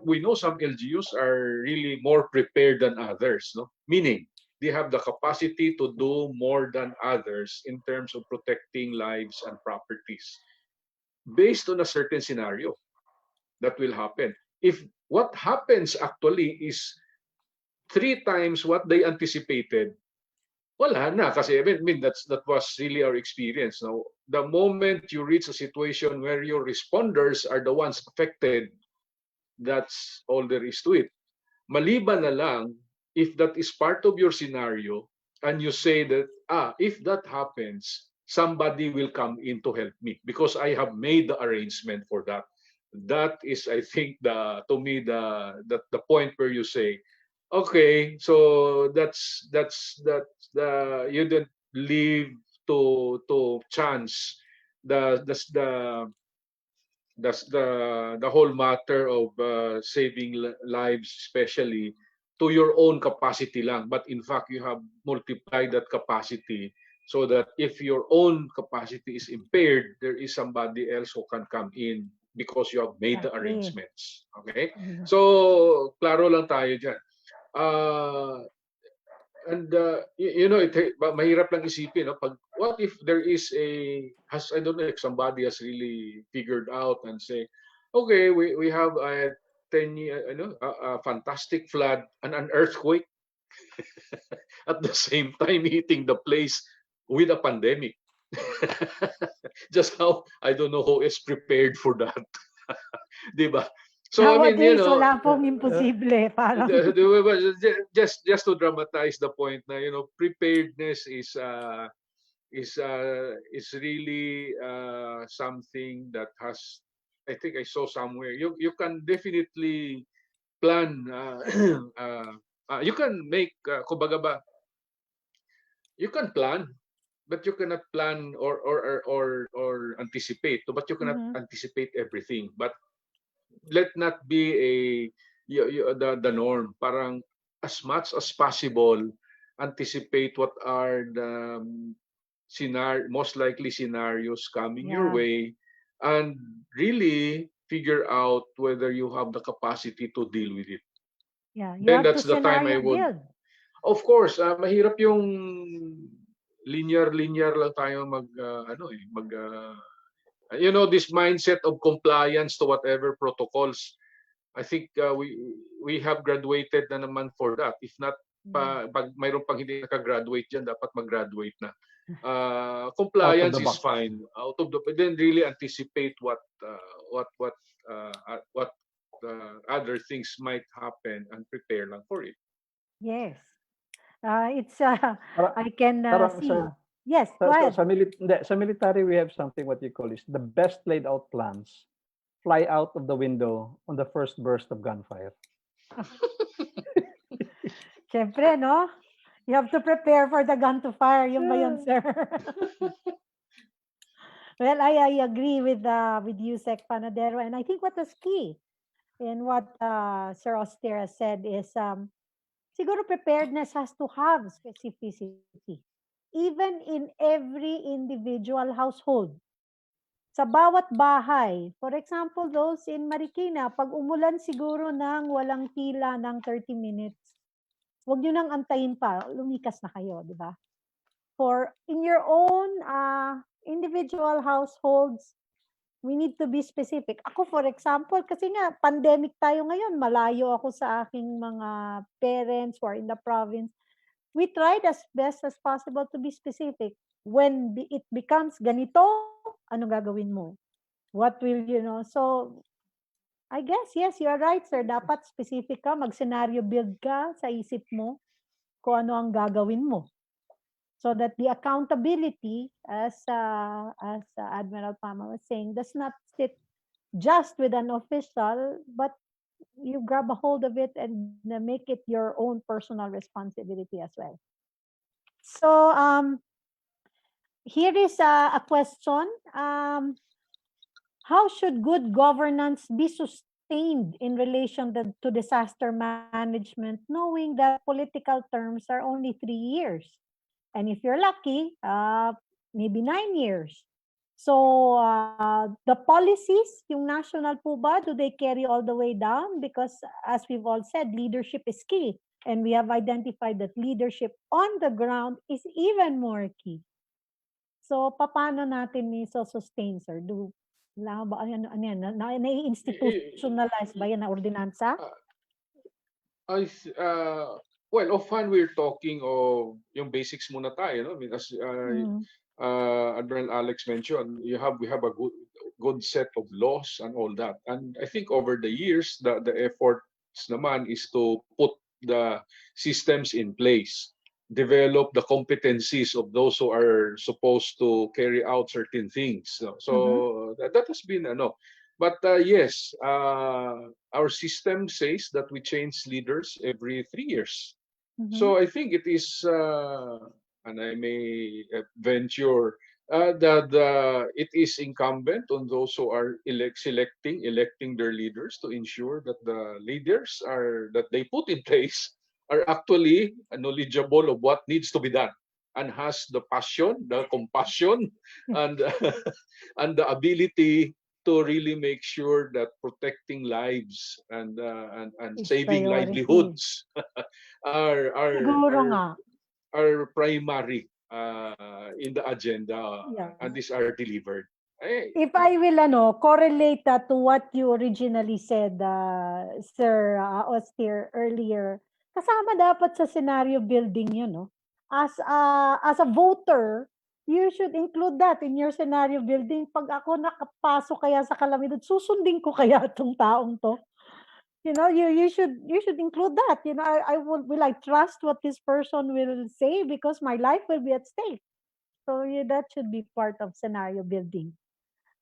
we know some LGUs are really more prepared than others. No? Meaning, they have the capacity to do more than others in terms of protecting lives and properties based on a certain scenario that will happen. If what happens actually is 3 times what they anticipated, wala na kasi I mean that was really our experience. Now, the moment you reach a situation where your responders are the ones affected, that's all there is to it. Maliban na lang if that is part of your scenario and you say that if that happens, somebody will come in to help me because I have made the arrangement for that. That is, I think, the point where you say, okay, so that's the you don't leave to chance the the whole matter of saving lives, especially to your own capacity lang. But in fact, you have multiplied that capacity so that if your own capacity is impaired, there is somebody else who can come in because you have made the Exactly. arrangements. Okay? Mhm. So, klaro lang tayo dyan. And you know, mahirap lang isipin, no? What if there is I don't know if somebody has really figured out and say, okay, we have a 10-year, a fantastic flood and an earthquake at the same time hitting the place with a pandemic. Just how I don't know who is prepared for that. Diba? So I mean, Nowadays, wala pong imposible. Parang, just to dramatize the point na preparedness is really something that has, I think I saw somewhere, you can definitely plan you can make kumbaga ba, you can plan but you cannot plan or anticipate, but you cannot Mhm. anticipate everything. But let not be the norm. Parang as much as possible, anticipate what are the most likely scenarios coming your Yeah. way, and really figure out whether you have the capacity to deal with it. Yeah. You Then have to that's the time I scenario would, build. of course, mahirap yung linear lang tayo this mindset of compliance to whatever protocols. I think we have graduated na naman for that. If not, pag mayroon pang hindi nakagraduate dyan, dapat mag-graduate na. Out of Compliance the is box. fine. Then really anticipate what other things might happen and prepare lang for it. Yes. It's, Para- I can parang see. sa- Yes, go ahead. Sa military, we have something what you call is the best laid out plans fly out of the window on the first burst of gunfire. Siyempre, no? You have to prepare for the gun to fire. Yun ba yun, sir? Well, I agree with you, Sec Panadero. And I think what was key in what Sir Austera said is siguro preparedness has to have specificity. Even in every individual household. Sa bawat bahay. For example, those in Marikina, pag umulan siguro ng walang tila ng 30 minutes, huwag nyo nang antayin pa, lumikas na kayo, di ba? For in your own individual households, we need to be specific. Ako, for example, kasi nga, pandemic tayo ngayon, malayo ako sa aking mga parents who are in the province. We tried as best as possible to be specific. When it becomes ganito, ano gagawin mo? What will you know? So, I guess, yes, you're right, sir. Dapat specific ka, mag-scenario build ka sa isip mo kung ano ang gagawin mo. So that the accountability, as Admiral Pama was saying, does not sit just with an official, but you grab a hold of it and make it your own personal responsibility as well. So here is a question. How should good governance be sustained in relation to disaster management, knowing that political terms are only 3 years? And if you're lucky, maybe 9 years. So the policies, yung national po ba, do they carry all the way down? Because as we've all said, leadership is key. And we have identified that leadership on the ground is even more key. So, paano natin sustain, sir? Wala ba, ano yan, nai-institutionalize ba yan na ordinansa? I th- well, offhand we're talking of yung basics muna tayo, no? I mean, as Mm. Admiral Alex mentioned, we have a good set of laws and all that. And I think over the years, the efforts naman is to put the systems in place, develop the competencies of those who are supposed to carry out certain things. So that has been ano. But yes, our system says that we change leaders every 3 years. So I think it is, and I may venture that it is incumbent on those who are electing their leaders to ensure that the leaders that they put in place are actually knowledgeable of what needs to be done and has the passion, the compassion, and and the ability to really make sure that protecting lives and Is saving priority. livelihoods are Siguro nga. primary in the agenda, Yeah. and these are delivered. If I will correlate that to what you originally said, Sir Austin, earlier, kasama dapat sa scenario building yun, no? As a voter, you should include that in your scenario building. Pag ako nakapasok kaya sa kalamidad, susundin ko kaya itong taong to. You know, you should include that. You know, will I trust what this person will say because my life will be at stake. So that should be part of scenario building.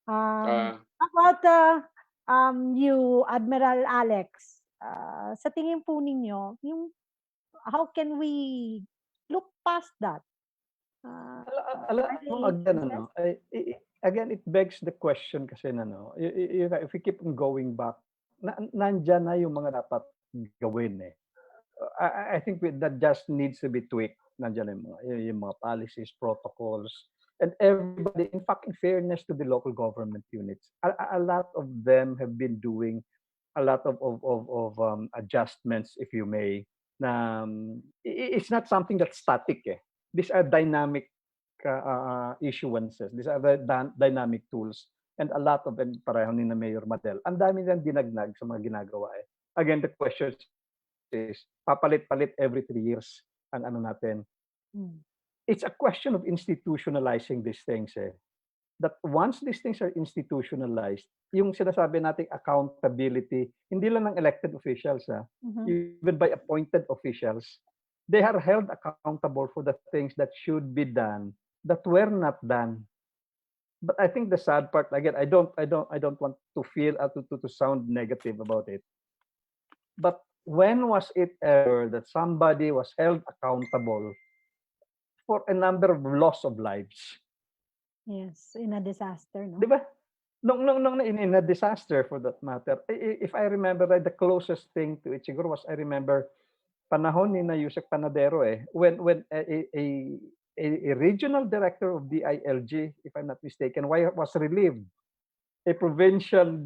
How about you, Admiral Alex? Sa tingin po ninyo, how can we look past that? Again, it begs the question kasi if we keep on going back, nandyan na yung mga dapat gawin eh. I think that just needs to be tweaked. Nandyan yung mga policies, protocols, and everybody. In fact, in fairness to the local government units, a lot of them have been doing a lot of adjustments, if you may. It's not something that's static. These are dynamic issuances. These are dynamic tools. And a lot of them, pareho ni na Mayor Madel, ang dami nang dinagdag sa mga ginagawa eh. Again, the question is, papalit-palit every 3 years ang natin. It's a question of institutionalizing these things eh. That once these things are institutionalized, yung sinasabi nating accountability, hindi lang ng elected officials, even by appointed officials, they are held accountable for the things that should be done that were not done. But I think the sad part, again, I don't want to feel to sound negative about it. But when was it ever that somebody was held accountable for a number of loss of lives? Yes, in a disaster, no? Diba? In a disaster for that matter. If I remember right, the closest thing to it siguro was I remember panahon ni na Yusek Panadero when a regional director of DILG, if I'm not mistaken, was relieved. A provincial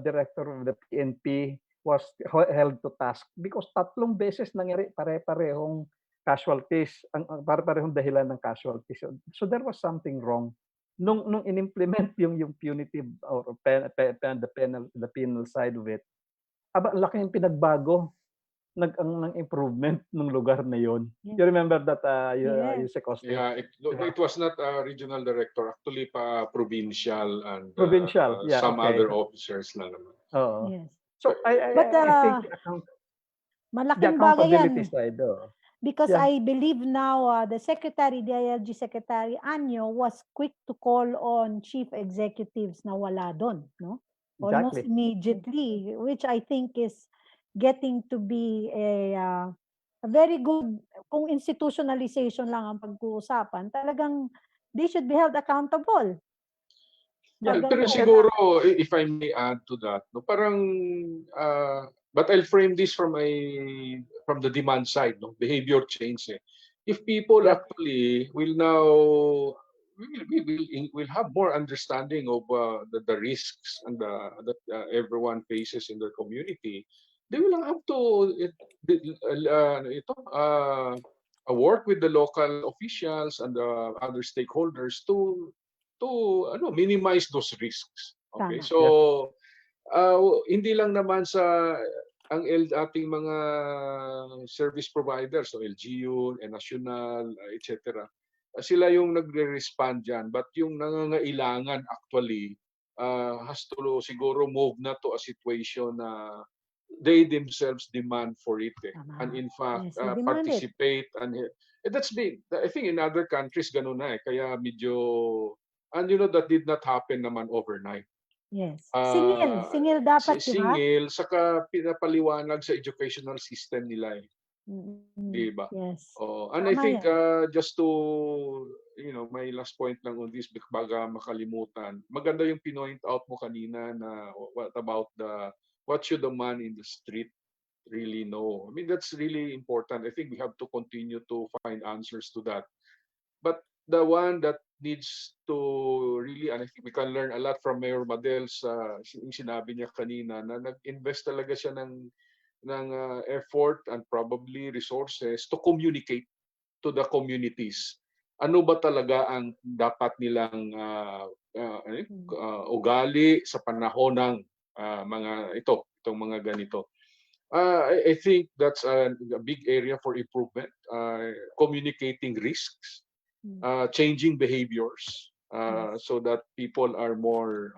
director of the PNP was held to task because 3 beses nangyari pare-parehong casualties, pare-parehong dahilan ng casualties. So there was something wrong nung inimplement yung punitive or the penal side of it. Laki yung pinagbago ng improvement ng lugar na yon. You remember that Yusek Austin? Yeah, it was not a regional director, actually provincial and yeah, some okay. other officers lang naman. Yes. So I think malaking the bagay yan. accountability side. Because Yeah. I believe now the DILG Secretary Anyo was quick to call on chief executives na wala doon, no? Almost Exactly. immediately, which I think is getting to be a very good, kung institutionalization lang ang pag-uusapan, talagang they should be held accountable. Well, pero siguro, if I may add to that, no, parang, but I'll frame this from the demand side, no, behavior change. If people actually will now, will have more understanding of the risks and that everyone faces in their community, they will have to work with the local officials and the other stakeholders to minimize those risks. Okay, Tama. so hindi lang naman sa ating mga service providers, so LGU, National, etc. Sila yung nagre-respond dyan, but yung nangangailangan actually has to siguro move na to a situation na they themselves demand for it, and in fact Yes, they demand it. participate, and that's big. I think in other countries ganun na kaya medyo, and that did not happen naman overnight. Yes. Singil dapat, di ba? Singil, saka pinapaliwanag sa educational system nila di ba? Yes. And I Tama think yan. just to my last point lang on this baga makalimutan, maganda yung pinoint out mo kanina na what about what should the man in the street really know? I mean, that's really important. I think we have to continue to find answers to that. But the one that needs to really, and I think we can learn a lot from Mayor Madel's yung sinabi niya kanina na nag-invest talaga siya ng effort and probably resources to communicate to the communities. Ano ba talaga ang dapat nilang ugali sa panahon ng itong mga ganito. I think that's a big area for improvement. Communicating risks, changing behaviors, so that people are more,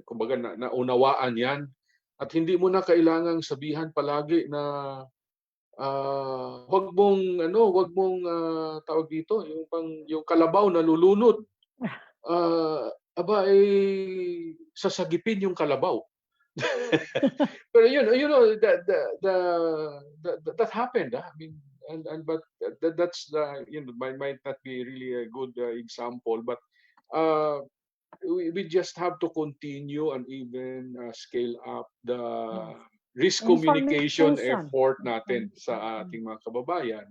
kumbaga naunawaan yan. At hindi mo na kailangang sabihan palagi na wag mong tawag dito, yung kalabaw na lulunod. Sasagipin yung kalabaw. Pero that happened. I mean, but that's might not be really a good example, but we just have to continue and even scale up the risk communication effort natin sa ating mga kababayan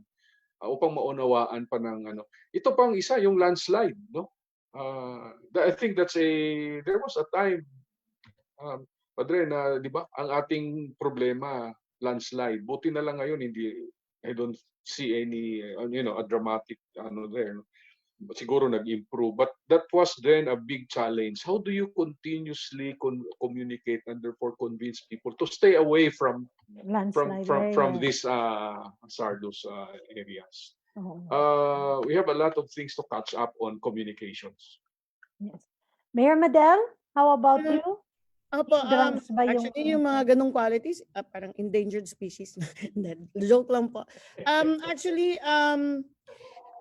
upang maunawaan pa ng Ito pang isa, yung landslide, no? I think there was a time, Padre, na di ba ang ating problema landslide. Buti na lang ngayon I don't see any a dramatic there. No? Siguro nag-improve, but that was then a big challenge. How do you continuously communicate and therefore convince people to stay away from these hazardous areas? We have a lot of things to catch up on communications. Yes. Mayor Madel, how about you? Opo, Drugs ba actually yung mga ganong qualities, parang endangered species. Joke lang po. Actually,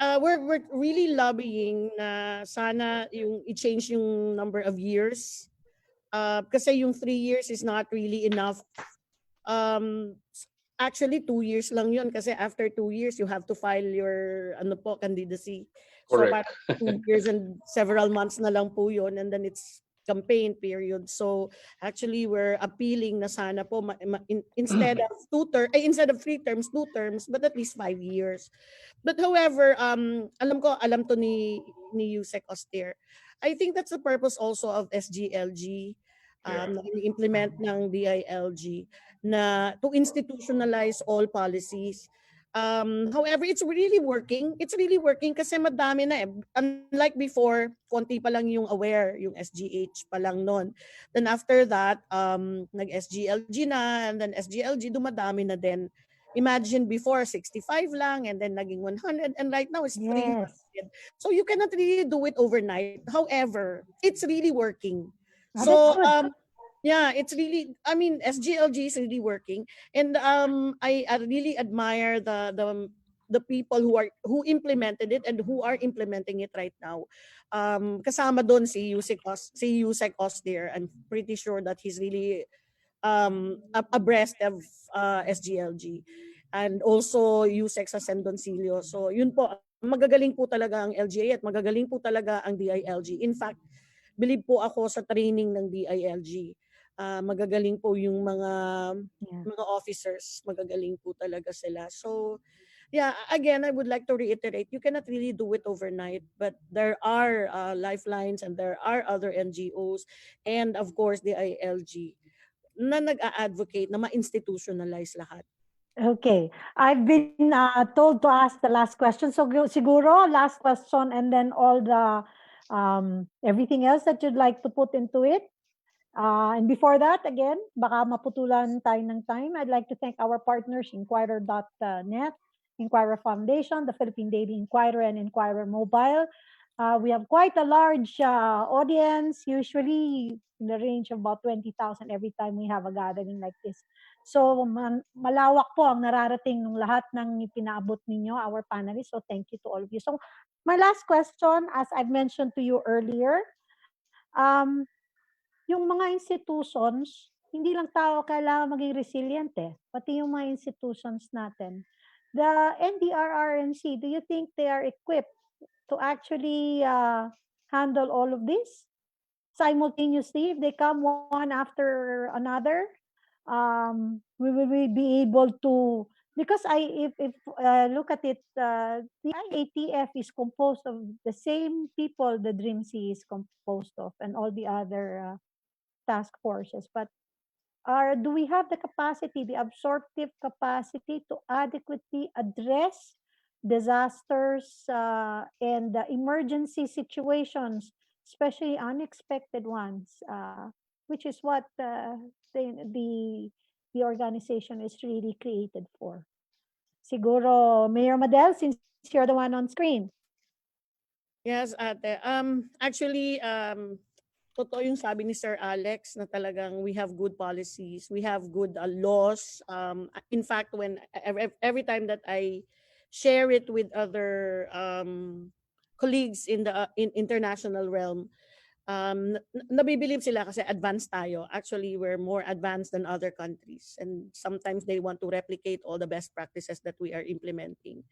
we're really lobbying na sana yung i-change yung number of years. Kasi yung 3 years is not really enough. Actually, 2 years lang yun kasi after 2 years, you have to file your candidacy. Correct. So, 2 years and several months na lang po yun, and then it's campaign period. So actually we're appealing na sana po instead of 3 terms, 2 terms, but at least 5 years. But however, alam to ni Yusek Oster. I think that's the purpose also of SGLG, na implement ng DILG na to institutionalize all policies. However, it's really working. It's really working kasi madami na Unlike before, konti pa lang yung aware, yung SGH pa lang noon. Then after that, nag-SGLG na, and then SGLG dumadami na din. Imagine before 65 lang, and then naging 100, and right now it's 300. So you cannot really do it overnight. However, it's really working. So yeah, it's really, I mean, SGLG is really working, and I really admire the people who implemented it and who are implementing it right now. Kasama doon si Yusek Oster. I'm pretty sure that he's really abreast of SGLG, and also Yusek Sasendoncillo. So yun po, magagaling po talaga ang LGA at magagaling po talaga ang DILG. In fact, believe po ako sa training ng DILG. Magagaling po yung mga officers, magagaling po talaga sila. So yeah, again, I would like to reiterate, you cannot really do it overnight, but there are lifelines and there are other NGOs and of course the DILG na nag-a-advocate na ma-institutionalize lahat. Okay, I've been told to ask the last question. So siguro last question and then all the everything else that you'd like to put into it. And before that, again, baka maputulan tayo ng time. I'd like to thank our partners, Inquirer.net, Inquirer Foundation, the Philippine Daily Inquirer, and Inquirer Mobile. We have quite a large audience, usually in the range of about 20,000 every time we have a gathering like this. So malawak po ang nararating ng lahat ng ipinaabot ninyo, our panelists. So thank you to all of you. So my last question, as I've mentioned to you earlier, yung mga institutions, hindi lang tao kailangan maging resilient pati yung mga institutions natin. The NDRRMC, do you think they are equipped to actually handle all of this simultaneously? If they come one after another, we will be able to, because if look at it, the IATF is composed of the same people the Dream Sea is composed of and all the other task forces, but do we have the capacity, the absorptive capacity to adequately address disasters and emergency situations, especially unexpected ones, which is what the organization is really created for? Siguro, Mayor Madel, since you're the one on screen. Yes, ate. Actually, totoo yung sabi ni Sir Alex na talagang we have good policies, we have good laws. In fact, when every time that I share it with other colleagues in the in international realm, nabibilib sila kasi advanced tayo. Actually, we're more advanced than other countries, and sometimes they want to replicate all the best practices that we are implementing.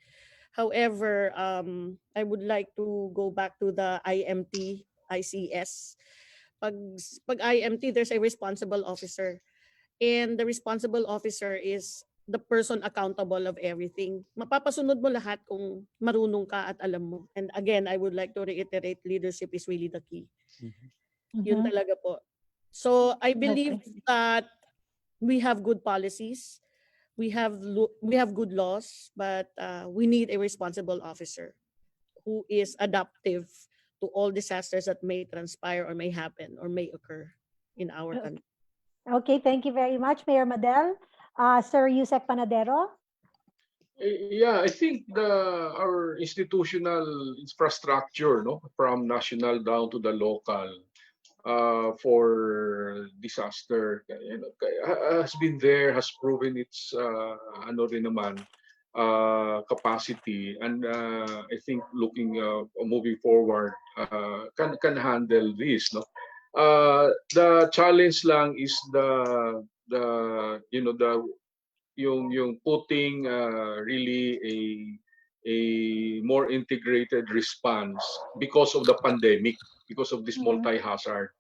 However, I would like to go back to the IMT, ICS. Pag IMT, there's a responsible officer. And the responsible officer is the person accountable of everything. Mapapasunod mo lahat kung marunong ka at alam mo. And again, I would like to reiterate, leadership is really the key. Yun talaga po. So I believe that we have good policies. We have good laws, but we need a responsible officer who is adaptive to all disasters that may transpire or may happen or may occur in our country. Okay, thank you very much, Mayor Madel. Sir Yusek Panadero? Yeah, I think our institutional infrastructure, from national down to the local, for disaster, has been there, has proven its capacity, and I think moving forward, can handle this. The challenge lang is yung putting really a more integrated response because of the pandemic, because of this multi-hazard,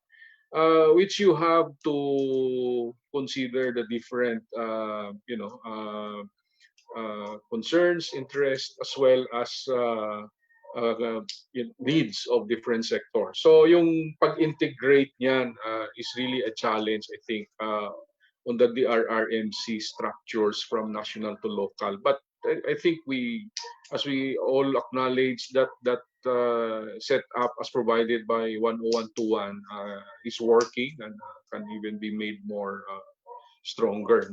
which you have to consider the different concerns, interests, as well as needs of different sectors. So yung pag-integrate niyan is really a challenge, I think, on the DRRMC structures from national to local. But I think as we all acknowledge, that set up as provided by 10121 is working and can even be made more stronger.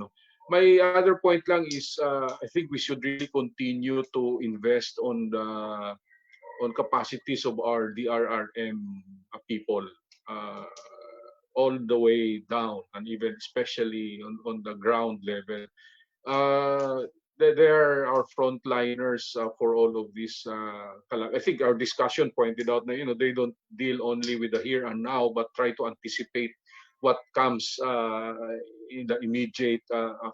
My other point lang is I think we should really continue to invest on capacities of our DRRM people, all the way down, and even especially on the ground level. They are our frontliners for all of this. I think our discussion pointed out that they don't deal only with the here and now, but try to anticipate what comes in the immediate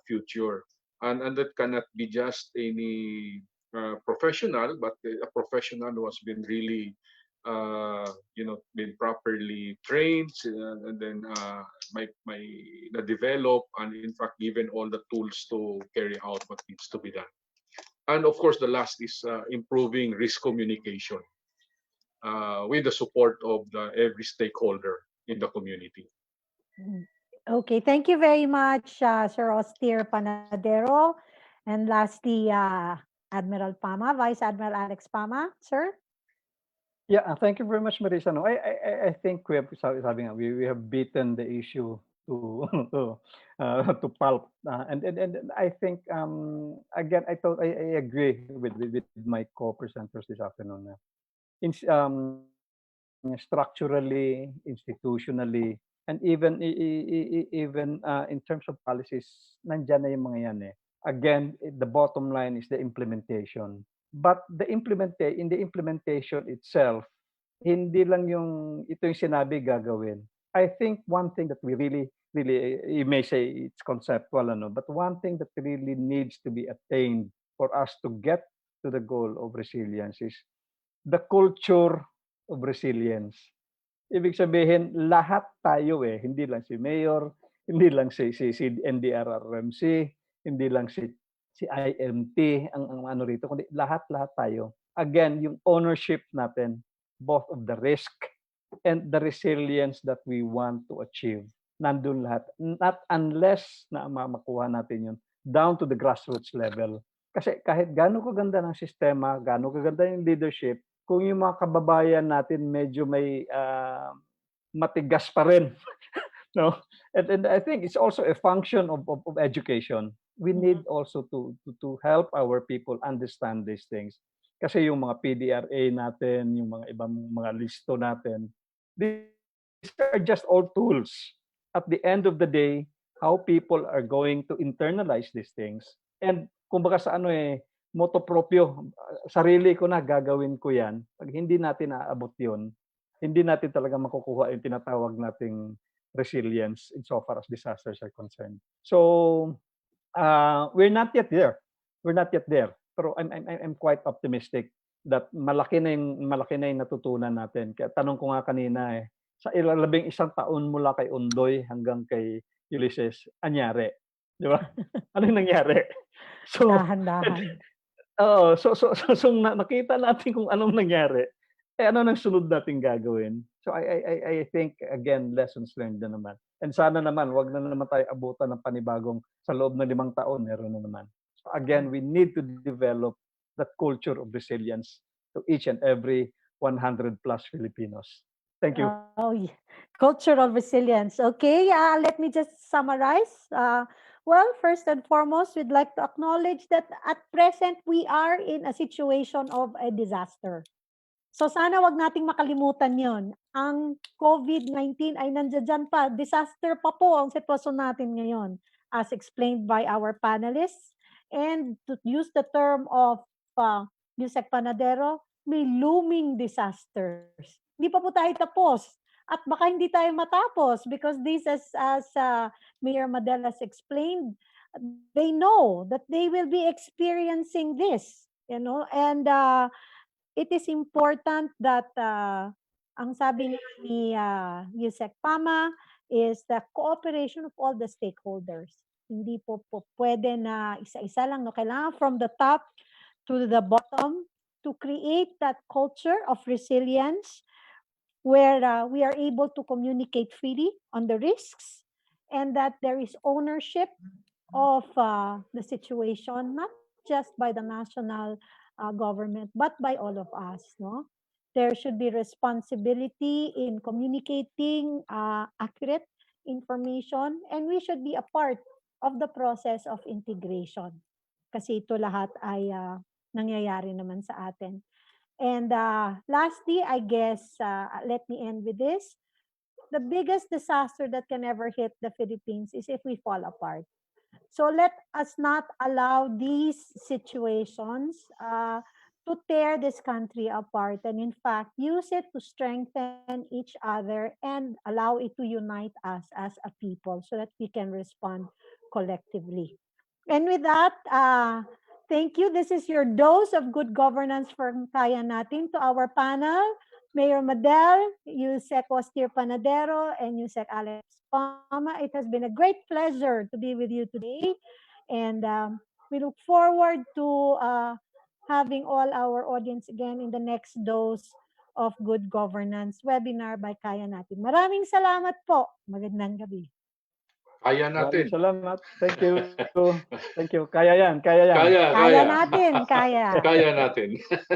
future, and that cannot be just any professional, but a professional who has been really been properly trained, and then develop, and in fact given all the tools to carry out what needs to be done. And of course, the last is improving risk communication with the support of every stakeholder in the community. Okay, thank you very much, Sir Austere Panadero. And lastly, Admiral Pama, Vice Admiral Alex Pama, sir. Yeah, thank you very much, Marisa. No, I think we have we have beaten the issue to to pulp, and I think again I agree with my co-presenters this afternoon. Structurally, institutionally, and even in terms of policies, nandyan na yung mga yan eh. Again, the bottom line is the implementation. But in the implementation itself, hindi lang yung ito yung sinabi gagawin. I think one thing that we really, you may say it's conceptual, but one thing that really needs to be attained for us to get to the goal of resilience is the culture of resilience. Ibig sabihin, lahat tayo hindi lang si Mayor, hindi lang si NDRRMC, hindi lang si IMT ang ano rito, kundi lahat tayo. Again, yung ownership natin, both of the risk and the resilience that we want to achieve. Nandun lahat. Not unless na makuha natin yun down to the grassroots level. Kasi kahit gaano kaganda ng sistema, gaano kaganda yung leadership, kung yung mga kababayan natin medyo may matigas pa rin. No? And I think it's also a function of education. We need also to help our people understand these things. Kasi yung mga PDRA natin, yung mga ibang mga listo natin, these are just all tools. At the end of the day, how people are going to internalize these things. And kumbaga sa moto proprio, sarili ko na gagawin ko yan. Pag hindi natin naabot yun, hindi natin talaga makukuha yung tinatawag nating resilience insofar as disasters are concerned. So, we're not yet there. We're not yet there. Pero I'm quite optimistic that malaki na yung natutunan natin. Kaya tanong ko nga kanina sa 11 taon mula kay Undoy hanggang kay Ulysses, anyari? Di ba? Ano yung nangyari? So, Dahan-dahan. so nakita natin kung anong nangyari. Ano nang sunod natin gagawin? So I think again lessons learned na naman. And sana naman wag na naman tayo abutan ng panibagong sa loob ng 5 taon meron na naman. So again, we need to develop that culture of resilience to each and every 100 plus Filipinos. Thank you. Oh, yeah. Cultural resilience. Okay, let me just summarize. Well, first and foremost, we'd like to acknowledge that at present, we are in a situation of a disaster. So sana wag nating makalimutan yon. Ang COVID-19 ay nandiyan pa. Disaster pa po ang sitwasyon natin ngayon, as explained by our panelists. And to use the term of Yusek Panadero, may looming disasters. Hindi pa po tayo tapos. At baka hindi tayo matapos because this, as Mayor Madel has explained, they know that they will be experiencing this, and it is important that ang sabi ni Yusek Pama is the cooperation of all the stakeholders. Hindi po pwede na isa-isa lang. No? Kailangan from the top to the bottom to create that culture of resilience where we are able to communicate freely on the risks and that there is ownership of the situation, not just by the national government, but by all of us. No? There should be responsibility in communicating accurate information, and we should be a part of the process of integration. Kasi ito lahat ay nangyayari naman sa atin. And lastly, I guess, let me end with this. The biggest disaster that can ever hit the Philippines is if we fall apart. So let us not allow these situations to tear this country apart, and in fact, use it to strengthen each other and allow it to unite us as a people so that we can respond collectively. And with that, thank you. This is your dose of good governance from Kaya Natin. To our panel, Mayor Madel, Yusek Austere Panadero, and Yusek Alex Pama. It has been a great pleasure to be with you today. And we look forward to having all our audience again in the next dose of good governance webinar by Kaya Natin. Maraming salamat po. Magandang gabi. Kaya Maraming natin. salamat. Thank you. Thank you. Kaya yan. Kaya yan. Kaya, Kaya kaya. natin, kaya. Kaya natin.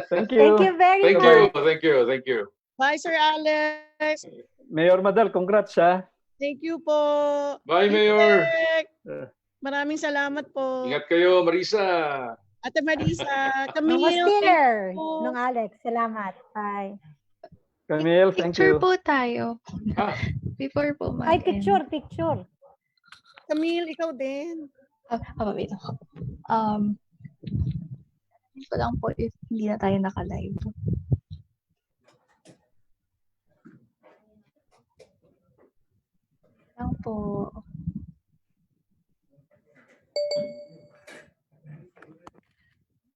Thank Thank you. you very Thank much. you. Thank you. Thank you. Bye, Sir Alex. Mayor Madal, congrats ha. Thank you po. Bye, Mayor. Direk. Uh, Maraming salamat po. Ingat kayo, Marisa. Ate Marisa, Nung Camille, Oscar, thank you. nung Alex. Salamat. Bye. Camille, thank Picture you. po tayo. Ah, Before po Ay, mag-end. picture. Camille, ikaw din. Wait lang. Ko lang po if hindi na tayo naka-live. Lang po.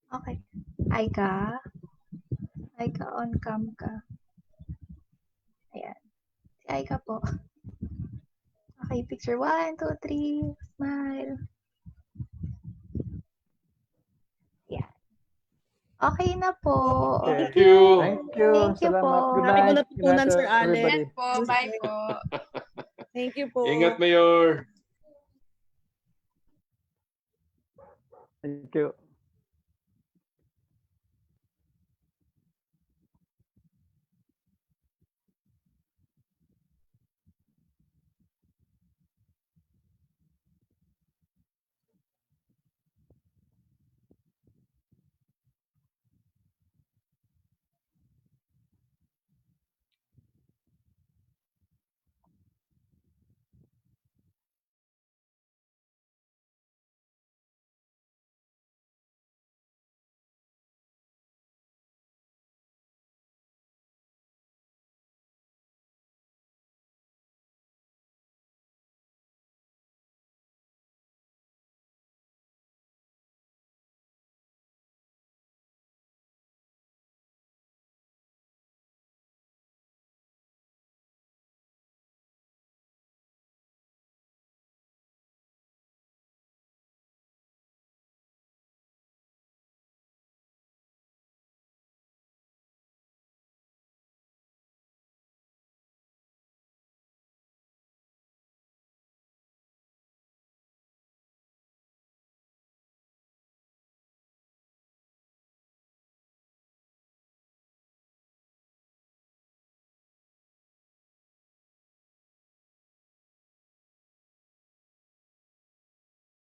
Okay. Aika. Aika, on cam ka. Ayan. Si Aika po. Okay, picture 1, 2, 3. Smile. Yan. Okay na po. thank you. Thank you. Thank you Salamat. po. Good Marami night. ko natutunan, Good night, Sir Alex. everybody. Po, bye po. Thank you po. Ingat, Mayor. Thank you.